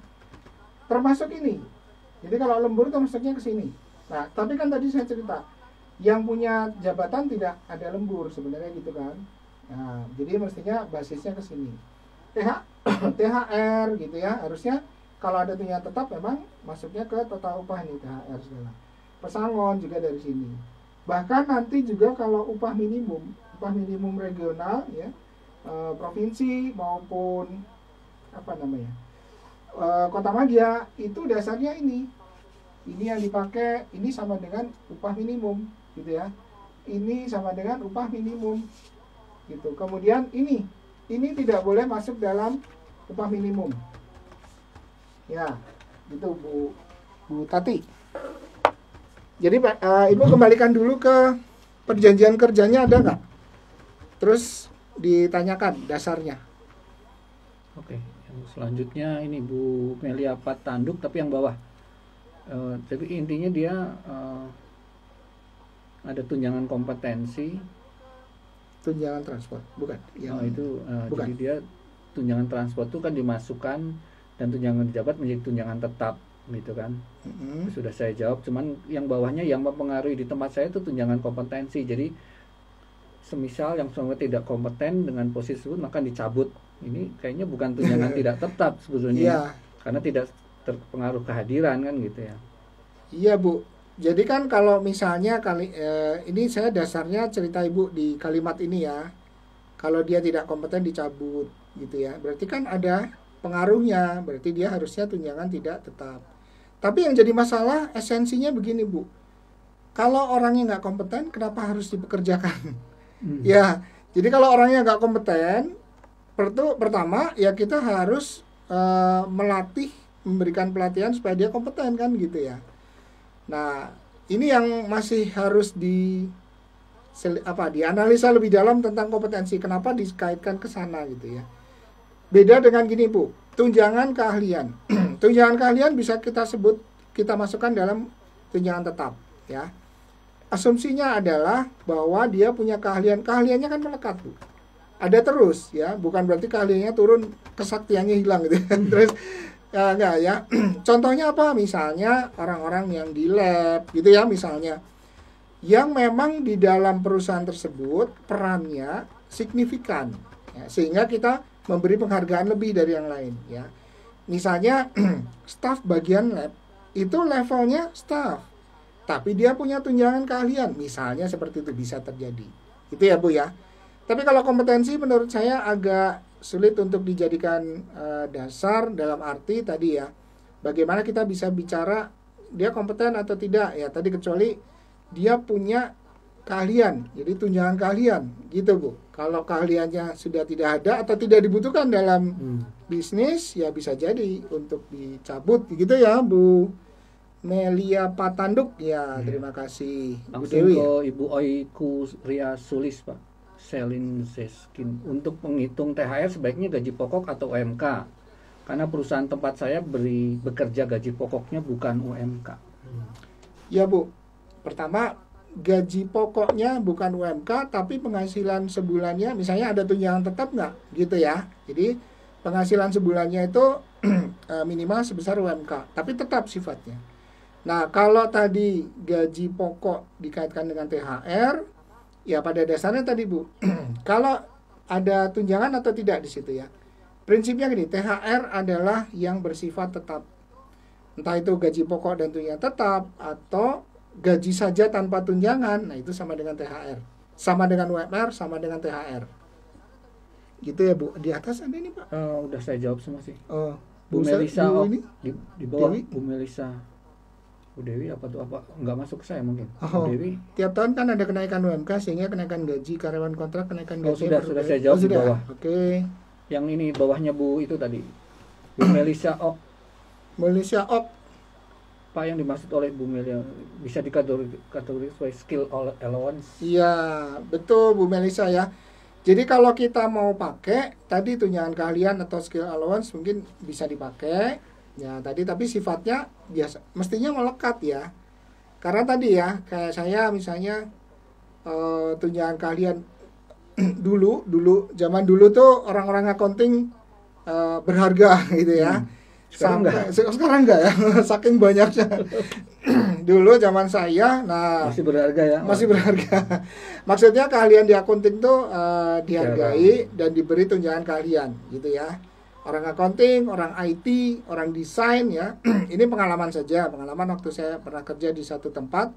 termasuk ini. Jadi kalau lembur itu masuknya ke sini. Nah, tapi kan tadi saya cerita Yang punya jabatan tidak ada lembur sebenarnya gitu kan. Nah, jadi mestinya basisnya ke sini. THR gitu ya, harusnya kalau ada tunjangan tetap memang masuknya ke total upah nih THR segala. Pesangon juga dari sini. Bahkan nanti juga kalau upah minimum regional ya, provinsi maupun apa namanya, Kota Madia itu dasarnya ini yang dipakai, ini sama dengan upah minimum gitu ya, ini sama dengan upah minimum gitu. Kemudian ini tidak boleh masuk dalam upah minimum ya, gitu Bu Tati. Jadi Ibu kembalikan dulu ke perjanjian kerjanya, ada nggak? Terus ditanyakan dasarnya. Oke, yang selanjutnya ini Bu Melia Patanduk tapi yang bawah. Tapi intinya dia ada tunjangan kompetensi, tunjangan transport, bukan? Bukan. Jadi dia tunjangan transport itu kan dimasukkan dan tunjangan pejabat menjadi tunjangan tetap, gitu kan? Sudah saya jawab. Cuman yang bawahnya yang mempengaruhi di tempat saya itu tunjangan kompetensi. Jadi semisal yang suami tidak kompeten dengan posisi tersebut maka dicabut. Ini kayaknya bukan tunjangan tidak tetap sebetulnya, karena tidak terpengaruh kehadiran kan gitu ya. Iya Bu. Jadi kan kalau misalnya ini saya dasarnya cerita Ibu di kalimat ini ya. Kalau dia tidak kompeten dicabut gitu ya. Berarti kan ada pengaruhnya. Berarti dia harusnya tunjangan tidak tetap. Tapi yang jadi masalah esensinya begini Bu. Kalau orangnya nggak kompeten, kenapa harus dipekerjakan? Ya, jadi kalau orangnya nggak kompeten, pertama ya kita harus memberikan pelatihan supaya dia kompeten kan gitu ya. Nah, ini yang masih harus dianalisa lebih dalam tentang kompetensi. Kenapa dikaitkan ke sana gitu ya. Beda dengan gini Bu, tunjangan keahlian. Tunjangan keahlian bisa kita masukkan dalam tunjangan tetap ya. Asumsinya adalah bahwa dia punya keahlian. Keahliannya kan melekat Bu. Ada terus ya, bukan berarti keahliannya turun, kesaktiannya hilang gitu ya. Terus enggak ya. Contohnya apa? Misalnya orang-orang yang di lab gitu ya misalnya, yang memang di dalam perusahaan tersebut perannya signifikan ya, sehingga kita memberi penghargaan lebih dari yang lain ya. Misalnya staf bagian lab itu levelnya staf, tapi dia punya tunjangan keahlian, misalnya seperti itu bisa terjadi. Itu ya Bu ya. Tapi kalau kompetensi menurut saya agak sulit untuk dijadikan dasar dalam arti tadi ya. Bagaimana kita bisa bicara dia kompeten atau tidak ya tadi, kecuali dia punya keahlian. Jadi tunjangan keahlian gitu Bu. Kalau keahliannya sudah tidak ada atau tidak dibutuhkan dalam bisnis ya bisa jadi untuk dicabut gitu ya Bu Melia Patanduk ya. Terima kasih Bu Dewi. Langsung ke Ibu Oiku Ria Sulis Pak. Selin Zeskin, untuk menghitung THR sebaiknya gaji pokok atau UMK, karena perusahaan tempat saya bekerja gaji pokoknya bukan UMK. Ya Bu, pertama gaji pokoknya bukan UMK, tapi penghasilan sebulannya misalnya ada tunjangan tetap nggak gitu ya. Jadi penghasilan sebulannya itu minimal sebesar UMK, tapi tetap sifatnya. Nah kalau tadi gaji pokok dikaitkan dengan THR, ya pada dasarnya tadi Bu, kalau ada tunjangan atau tidak di situ ya. Prinsipnya gini, THR adalah yang bersifat tetap. Entah itu gaji pokok dan tunjangan tetap atau gaji saja tanpa tunjangan, nah itu sama dengan THR. Sama dengan UMR, sama dengan THR. Gitu ya Bu. Di atas ada ini Pak. Udah saya jawab semua sih. Bu Melisa di bawah Dewi? Bu Melisa. Bu Dewi apa nggak masuk ke saya mungkin. Bu Dewi. Tiap tahun kan ada kenaikan UMK sehingga kenaikan gaji karyawan kontrak, kenaikan gaji. Sudah saya jawab di bawah. Oke. Yang ini bawahnya Bu itu tadi. Bu Melisa Ok. Melisa Ok. Apa yang dimaksud oleh Bu Melia bisa dikategori sebagai skill allowance? Iya, betul Bu Melisa ya. Jadi kalau kita mau pakai tadi tunjangan keahlian atau skill allowance mungkin bisa dipakai. Ya tadi tapi sifatnya biasa, mestinya melekat ya. Karena tadi ya kayak saya misalnya tunjangan keahlian dulu zaman dulu tuh orang-orang accounting berharga gitu ya. Sekarang enggak ya, saking banyaknya. Dulu zaman saya, nah masih berharga ya. Masih berharga. Maksudnya keahlian di akunting tuh dihargai dan diberi tunjangan keahlian, gitu ya. Orang accounting, orang IT, orang desain ya. Ini pengalaman saja, pengalaman waktu saya pernah kerja di satu tempat,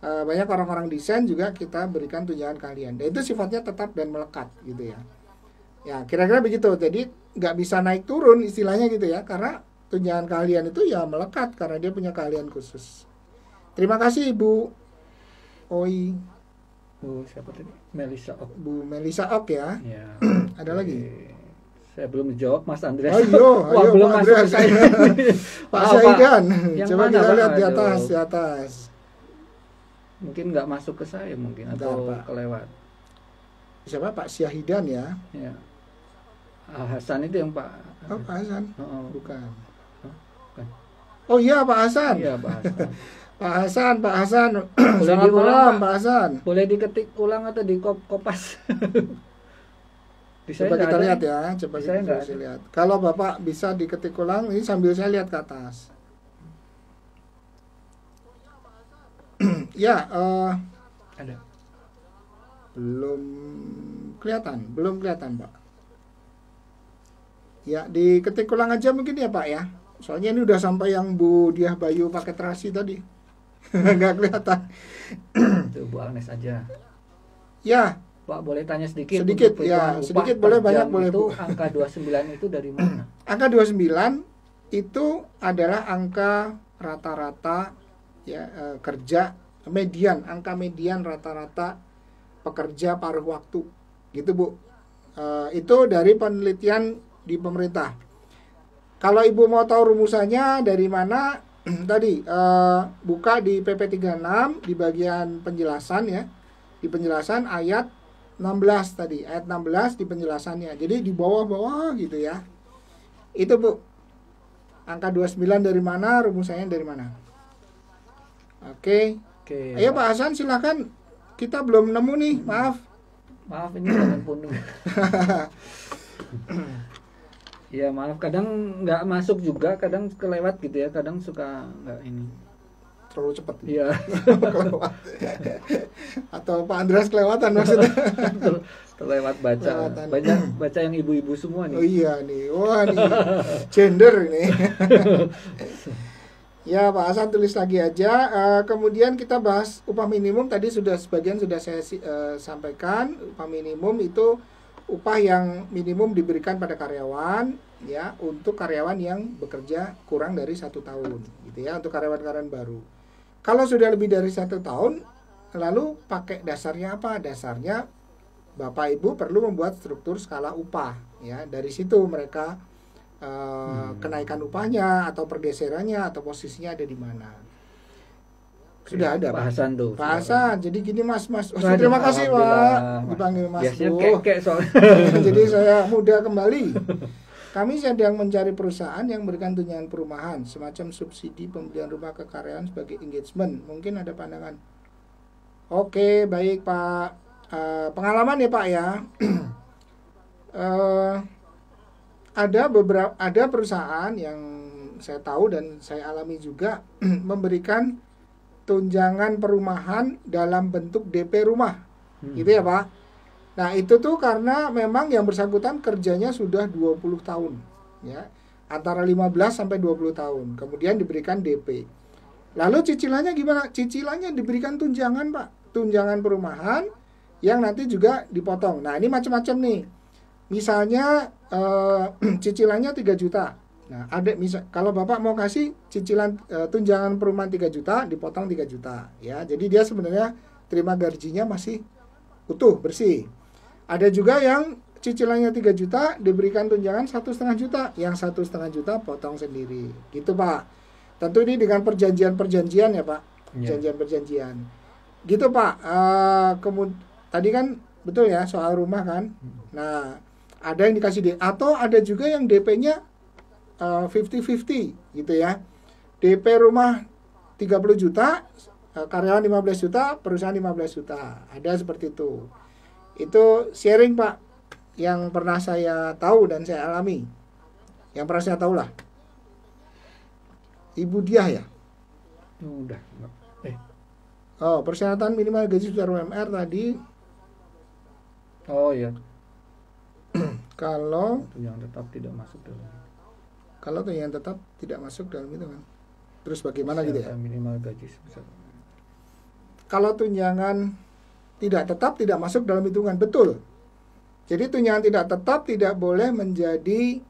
banyak orang-orang desain juga kita berikan tunjangan keahlian. Dan itu sifatnya tetap dan melekat, gitu ya. Ya kira-kira begitu. Jadi nggak bisa naik turun istilahnya gitu ya, karena tunjangan keahlian itu ya melekat karena dia punya keahlian khusus. Terima kasih Ibu Oi. Bu siapa tadi? Melisa Ok. Bu Melisa Ok ya. Ya. Ada lagi? Saya belum jawab Mas Andreas. Ayo, wah, belum Pak masuk Andreas. ke saya. Pak Syaidan. Coba mana, kita Pak? lihat di Aduh. atas, di atas. Mungkin nggak masuk ke saya mungkin atau Pak. kelewat. Siapa? Pak Syahidan ya. Ya. Al Hasan itu yang Pak. Oh, Pak Hasan. Oh, Bukan. bukan. Oh iya, Pak Hasan. Iya, Pak Hasan. Pak Hasan. Boleh Selamat diulang, malam, Pak? Pak Hasan. Boleh diketik ulang atau kopas? Coba kita lihat ya, coba Di saya kita nggak bisa lihat. Kalau Bapak bisa diketik ulang, ini sambil saya lihat ke atas. Ya, Ada. belum kelihatan Pak. Ya, diketik ulang aja mungkin ya Pak ya. Soalnya ini udah sampai yang Bu Diah Bayu pakai terasi tadi. Nggak kelihatan. Itu Bu Agnes aja. Ya, Pak boleh tanya sedikit. Sedikit, untuk ya, perhitungan sedikit upah boleh, per banyak jam boleh, itu, Bu. angka 29 itu dari mana? angka 29 itu adalah angka rata-rata ya kerja median, angka median rata-rata pekerja paruh waktu. Gitu, Bu. Itu dari penelitian di pemerintah. Kalau Ibu mau tahu rumusannya dari mana, tadi buka di PP 36 di bagian penjelasan ya. Di penjelasan ayat 16 tadi, ayat 16 di penjelasannya. Jadi di bawah-bawah gitu ya. Itu Bu. Angka 29 dari mana, rumusannya dari mana? Oke. Oke. Ayo Pak Hasan silakan. Kita belum nemu nih, maaf. Maaf ini jangan punung. Ya maaf, kadang nggak masuk juga, kadang kelewat gitu ya, kadang suka nggak ini. Terlalu cepat. Iya. Atau Pak Andreas kelewatan maksudnya. Terlewat baca. Kelewatan. Banyak baca yang ibu-ibu semua nih. Oh iya nih. Wah nih. Gender ini. Ya Pak Hasan tulis lagi aja. Kemudian kita bahas upah minimum. Tadi sebagian sudah saya sampaikan. Upah minimum itu upah yang minimum diberikan pada karyawan ya, untuk karyawan yang bekerja kurang dari 1 tahun gitu ya, untuk karyawan-karyawan baru. Kalau sudah lebih dari 1 tahun, lalu pakai dasarnya apa? Dasarnya Bapak Ibu perlu membuat struktur skala upah ya. Dari situ mereka kenaikan upahnya atau pergeserannya atau posisinya ada di mana. Sudah ada Pak Hasan tuh. Pak Hasan, jadi gini Mas. Oh, Waduh, terima kasih Pak. alhamdulillah. Dipanggil Mas. Biasanya Tuh. kek soalnya. Jadi saya muda kembali. Kami sedang mencari perusahaan yang memberikan tunjangan perumahan, semacam subsidi pembelian rumah ke karyawan sebagai engagement. Mungkin ada pandangan. Oke, baik Pak. Pengalaman ya Pak ya. Ada perusahaan yang saya tahu dan saya alami juga memberikan tunjangan perumahan dalam bentuk DP rumah. Gitu ya Pak. Nah itu tuh karena memang yang bersangkutan kerjanya sudah 20 tahun ya, antara 15 sampai 20 tahun. Kemudian diberikan DP. Lalu cicilannya gimana? Cicilannya diberikan tunjangan Pak, tunjangan perumahan yang nanti juga dipotong. Nah ini macam-macam nih. Misalnya cicilannya 3 juta. Nah, kalau Bapak mau kasih cicilan tunjangan perumahan 3 juta, dipotong 3 juta ya. Jadi dia sebenarnya terima gajinya masih utuh, bersih. Ada juga yang cicilannya 3 juta diberikan tunjangan 1,5 juta, yang 1,5 juta potong sendiri. Gitu Pak. Tentu ini dengan perjanjian ya Pak. Perjanjian. Gitu Pak. Tadi kan betul ya soal rumah kan. Nah, ada yang dikasih atau ada juga yang DP-nya 50-50 gitu ya. DP rumah 30 juta, karyawan 15 juta, perusahaan 15 juta. Ada seperti itu. Itu sharing Pak, yang pernah saya tahu dan saya alami. Yang pernah saya tahu lah. Ibu Diah ya? Udah. persyaratan minimal gaji sebesar UMR tadi. Oh iya. Kalau tunjangan tetap tidak masuk dalam. Kalau tunjangan tetap tidak masuk dalam itu kan. Terus bagaimana gitu ya? Minimal gaji sebesar. Kalau tunjangan tidak tetap tidak masuk dalam hitungan, betul. Jadi tunjangan tidak tetap tidak boleh menjadi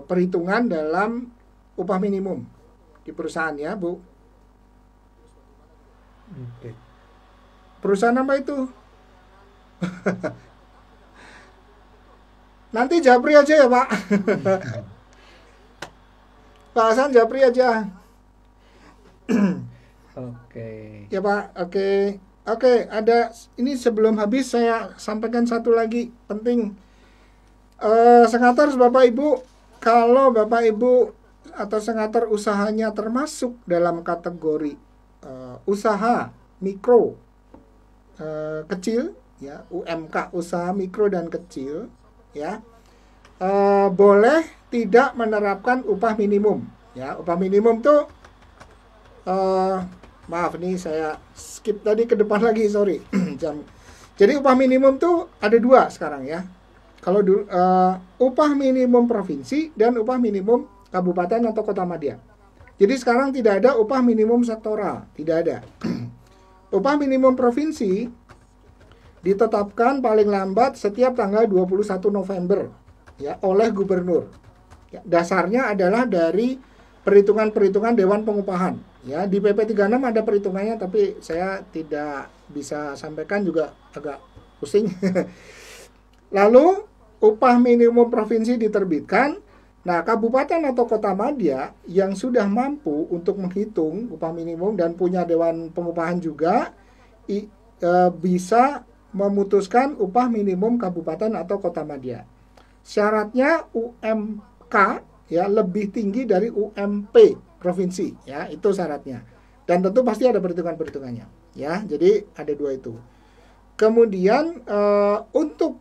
perhitungan dalam upah minimum di perusahaan ya, Bu. Oke. Perusahaan apa itu? Nanti Japri aja ya, Pak. Pak Hasan Japri aja. Oke. Ya, Pak. Oke, ada ini sebelum habis saya sampaikan satu lagi penting. Sengator Bapak Ibu, kalau Bapak Ibu atau sengator usahanya termasuk dalam kategori usaha mikro kecil ya, UMK, usaha mikro dan kecil ya, boleh tidak menerapkan upah minimum ya. Upah minimum tuh maaf nih saya skip tadi ke depan lagi, sorry. Jadi upah minimum tuh ada dua sekarang ya. Kalau dulu upah minimum provinsi dan upah minimum kabupaten atau kota madya. Jadi sekarang tidak ada upah minimum sektoral, tidak ada. Upah minimum provinsi ditetapkan paling lambat setiap tanggal 21 November ya oleh gubernur. Ya, dasarnya adalah dari perhitungan-perhitungan Dewan Pengupahan. Ya, di PP 36 ada perhitungannya tapi saya tidak bisa sampaikan, juga agak pusing. Lalu upah minimum provinsi diterbitkan. Nah, kabupaten atau kota madya yang sudah mampu untuk menghitung upah minimum dan punya Dewan Pengupahan juga bisa memutuskan upah minimum kabupaten atau kota madya. Syaratnya UMK ya lebih tinggi dari UMP provinsi ya, itu syaratnya. Dan tentu pasti ada perhitungan-perhitungannya ya. Jadi ada dua itu. Kemudian untuk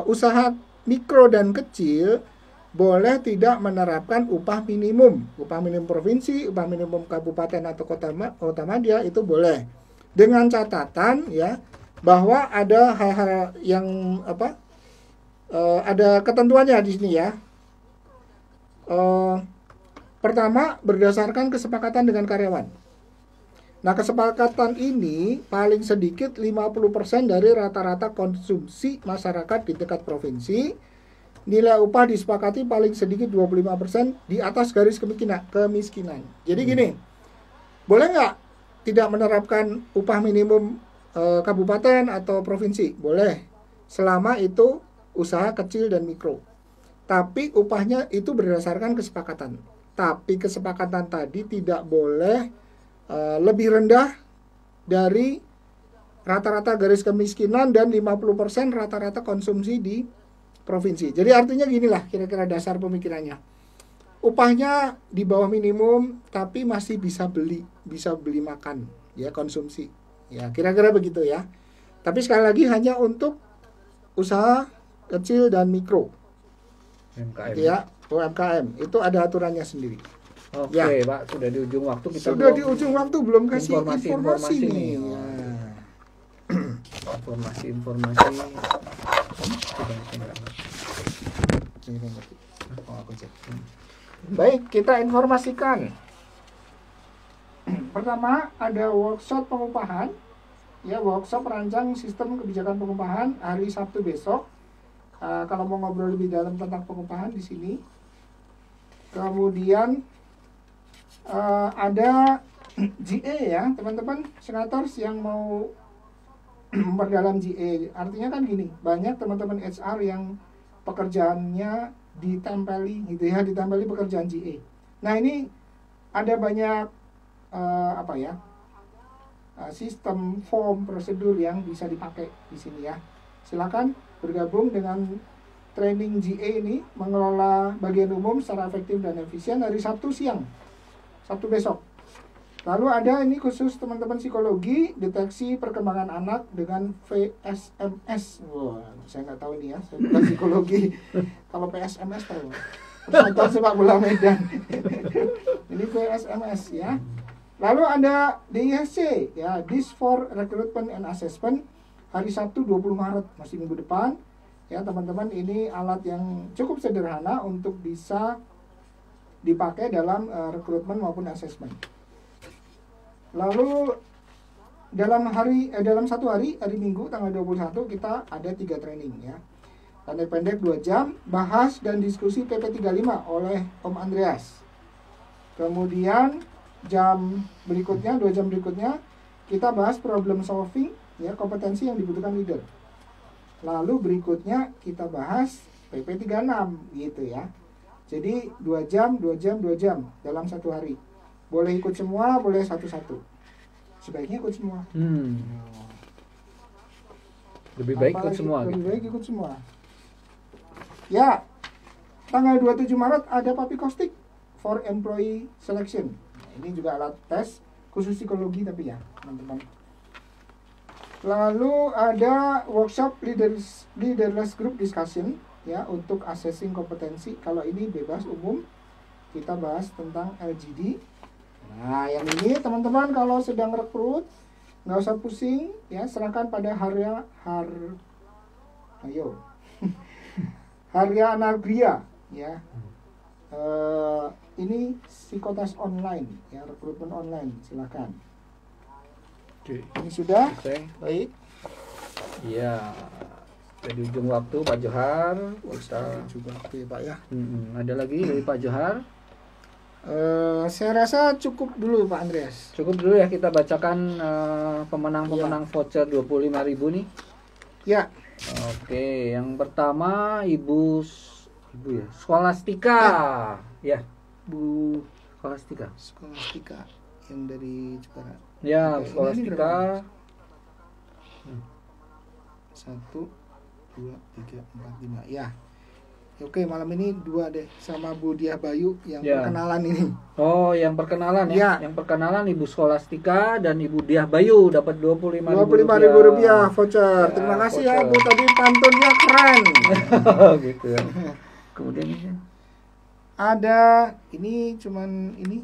usaha mikro dan kecil boleh tidak menerapkan upah minimum provinsi, upah minimum kabupaten atau kota madya itu boleh, dengan catatan ya bahwa ada hal-hal yang ada ketentuannya di sini ya. Pertama, berdasarkan kesepakatan dengan karyawan. Nah, kesepakatan ini paling sedikit 50% dari rata-rata konsumsi masyarakat di tingkat provinsi. Nilai upah disepakati paling sedikit 25% di atas garis kemiskinan. Jadi gini, boleh nggak tidak menerapkan upah minimum kabupaten atau provinsi? Boleh, selama itu usaha kecil dan mikro. Tapi upahnya itu berdasarkan kesepakatan. Tapi kesepakatan tadi tidak boleh lebih rendah dari rata-rata garis kemiskinan dan 50% rata-rata konsumsi di provinsi. Jadi artinya ginilah kira-kira dasar pemikirannya. Upahnya di bawah minimum tapi masih bisa beli makan ya, konsumsi. Ya, kira-kira begitu ya. Tapi sekali lagi hanya untuk usaha kecil dan mikro. UMKM. Ya, UMKM. Itu ada aturannya sendiri. Oke, ya. Pak, sudah di ujung waktu kita sudah di ujung waktu belum kasih informasi nih. Wah. Informasi. Baik, kita informasikan. Pertama, ada workshop pengupahan. Ya, workshop rancang sistem kebijakan pengupahan hari Sabtu besok. Kalau mau ngobrol lebih dalam tentang pengupahan di sini. Kemudian ada GA ya, teman-teman senators yang mau memperdalam GA. Artinya kan gini, banyak teman-teman HR yang pekerjaannya ditempeli gitu ya, ditempeli pekerjaan GA. Nah, ini ada banyak sistem form prosedur yang bisa dipakai di sini ya. Silakan bergabung dengan training GA ini, mengelola bagian umum secara efektif dan efisien, hari Sabtu siang, Sabtu besok. Lalu ada ini khusus teman-teman psikologi, deteksi perkembangan anak dengan VSMS. Wah, saya nggak tahu ini ya, saya bukan psikologi. Kalau PSMS tahu, Persatuan Sepak Bola Medan. Ini VSMS ya. Lalu ada DISC ya, This for Recruitment and Assessment, hari Sabtu 20 Maret, masih minggu depan. Ya teman-teman, ini alat yang cukup sederhana untuk bisa dipakai dalam rekrutmen maupun assessment. Lalu dalam satu hari Minggu tanggal 21 kita ada 3 training ya. Pendek 2 jam, bahas dan diskusi PP35 oleh Om Andreas. Kemudian 2 jam berikutnya kita bahas problem solving ya, kompetensi yang dibutuhkan leader. Lalu berikutnya kita bahas PP36 gitu ya. Jadi 2 jam dalam satu hari. Boleh ikut semua, boleh satu-satu. Sebaiknya ikut semua. Lebih baik ikut semua. Lebih baik ikut semua. Ya, tanggal 27 Maret ada Papi Kostik for Employee Selection. Nah, ini juga alat tes khusus psikologi tapi ya, teman-teman. Lalu ada workshop leaderless group discussion ya, untuk assessing kompetensi. Kalau ini bebas umum, kita bahas tentang LGD. Nah, yang ini teman-teman kalau sedang rekrut nggak usah pusing ya, serahkan pada Harya Anagria ya. Ini psikotes online ya, rekrutmen online, silakan. Oke. Ini sudah. Oke. Baik. Iya. Di ujung waktu Pak Johar. Kita juga oke Pak ya. Ada lagi dari Pak Johar? Saya rasa cukup dulu Pak Andreas. Cukup dulu ya, kita bacakan pemenang-pemenang voucher 25.000 nih. Ya. Oke, yang pertama Ibu ya, Scholastika. Ya, Bu Scholastika yang dari Jepara. Ya, oke, Scholastika. 1 2 3 4 5. Ya. Oke, malam ini 2 deh sama Bu Diah Bayu yang perkenalan ini. Oh, yang perkenalan ya. Yang perkenalan Ibu Scholastika dan Ibu Diah Bayu dapat Rp25.000 voucher. Ya, terima kasih voucher. Ya Bu, tadi pantunnya keren. Gitu ya. Kemudian ada ini cuman ini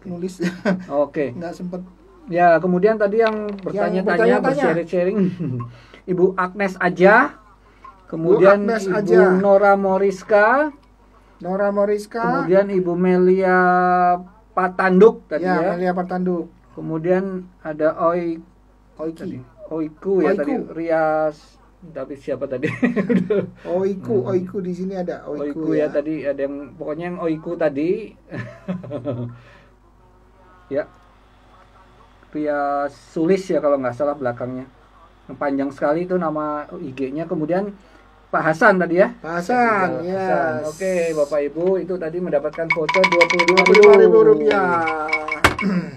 nulis. Oke. Nggak sempet. Ya, kemudian tadi yang bertanya-tanya bersharing Ibu Agnes Aja. Kemudian Ibu Nora Moriska. Kemudian Ibu Melia Patanduk tadi ya. Melia Patanduk. Kemudian ada Oiku ya tadi, Rias. Tapi siapa tadi? Oiku di sini ada Oiku ya tadi, ada yang pokoknya yang Oiku tadi. Ya. Rias Sulis ya kalau nggak salah belakangnya. Yang panjang sekali itu nama IG-nya. Kemudian Pak Hasan tadi ya. Pak Hasan, ya. Oke, Bapak Ibu itu tadi mendapatkan voucher Rp25.000.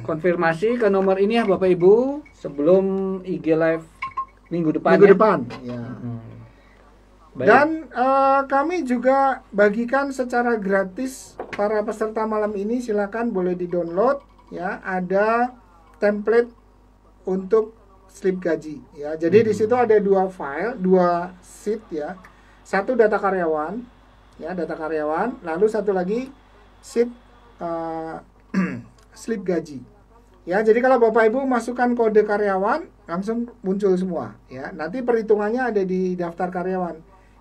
Konfirmasi ke nomor ini ya Bapak Ibu sebelum IG live minggu depan. Ya. Dan kami juga bagikan secara gratis para peserta malam ini, silakan boleh di-download ya, ada template untuk slip gaji ya. Jadi di situ ada 2 file, 2 sheet ya. Satu data karyawan ya, lalu satu lagi sheet slip gaji. Ya, jadi kalau Bapak Ibu masukkan kode karyawan langsung muncul semua ya. Nanti perhitungannya ada di daftar karyawan.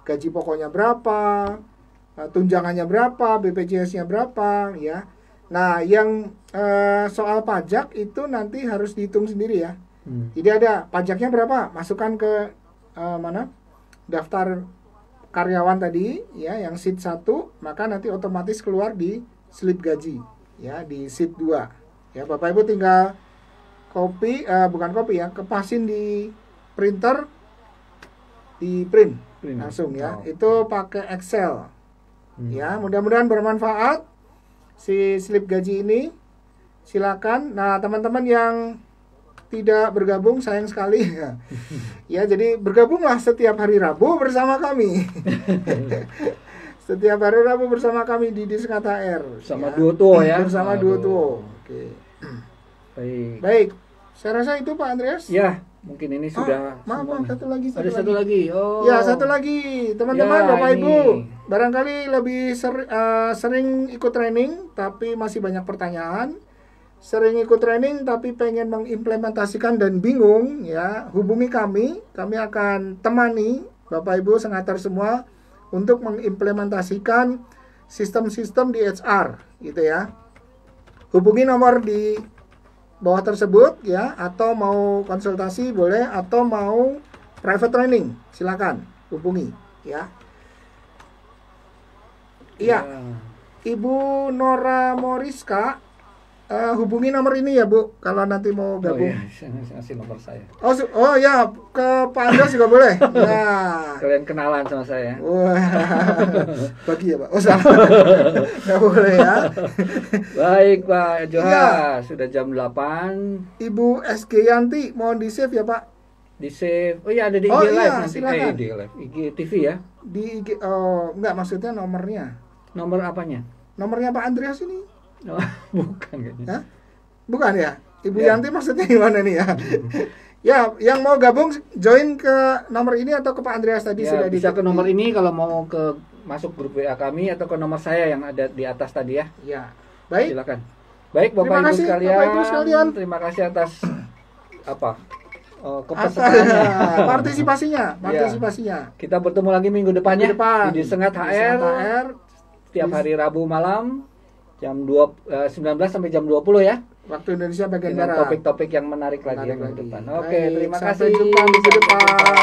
Gaji pokoknya berapa, tunjangannya berapa, BPJS-nya berapa ya. Nah, yang soal pajak itu nanti harus dihitung sendiri ya. Jadi ada pajaknya berapa, masukkan ke daftar karyawan tadi ya, yang sheet 1, maka nanti otomatis keluar di slip gaji ya, di sheet 2 ya. Bapak Ibu tinggal kepasin di printer, di print langsung ya. Itu pakai Excel ya. Mudah-mudahan bermanfaat si slip gaji ini. Silakan. Nah, teman-teman yang tidak bergabung sayang sekali ya, jadi bergabunglah setiap hari Rabu bersama kami. Setiap hari Rabu bersama kami di Diskata R sama ya. Duo ya, bersama Duo. Oke. Baik, saya rasa itu Pak Andreas ya. Mungkin ini sudah maaf, satu lagi. Ya, satu lagi teman-teman ya, Bapak Ibu barangkali lebih sering ikut training tapi masih banyak pertanyaan. sering ikut training tapi pengen mengimplementasikan dan bingung ya, hubungi kami. Kami akan temani Bapak Ibu Sengater semua untuk mengimplementasikan sistem-sistem di HR gitu ya. Hubungi nomor di bawah tersebut ya, atau mau konsultasi boleh, atau mau private training silakan hubungi ya. Iya. Ibu Nora Moriska, hubungi nomor ini ya Bu, kalau nanti mau gabung. Oh iya, kasih nomor saya. Oh ya, ke Pak Andreas juga boleh. Nah, kalian kenalan sama saya. Wah, bagi ya Pak. Oh salah, nggak boleh ya. Baik Pak Joha, Ya. Sudah jam 8. Ibu SG Yanti, mohon di save ya Pak. Di save. Oh iya, ada di IG Oh, Live iya, nanti. silakan. IG Live, IG TV ya. Di IG, enggak, maksudnya nomornya. Nomor apanya? Nomornya Pak Andreas ini. Oh, bukan kayaknya. Hah? Bukan ya? Ibu Ya. Yanti maksudnya gimana nih ya? Ya, yang mau gabung join ke nomor ini atau ke Pak Andreas tadi Ya, sudah bisa ke nomor ini kalau mau ke masuk grup WA kami, atau ke nomor saya yang ada di atas tadi ya. Ya. Baik. Silakan. Baik Bapak Terima Ibu kasih, sekalian. Bapak Ibu sekalian. Terima kasih atas apa? Kepesertaannya. Partisipasinya. Kita bertemu lagi minggu depannya Minggu depan. di Sengat Di HR. Sengat HR. Setiap hari Rabu malam jam 19 sampai jam 20 ya. Waktu Indonesia bagian Dengan barat. topik-topik yang menarik lagi yang minggu depan. Oke, Baik, terima sampai kasih. jumpa minggu depan.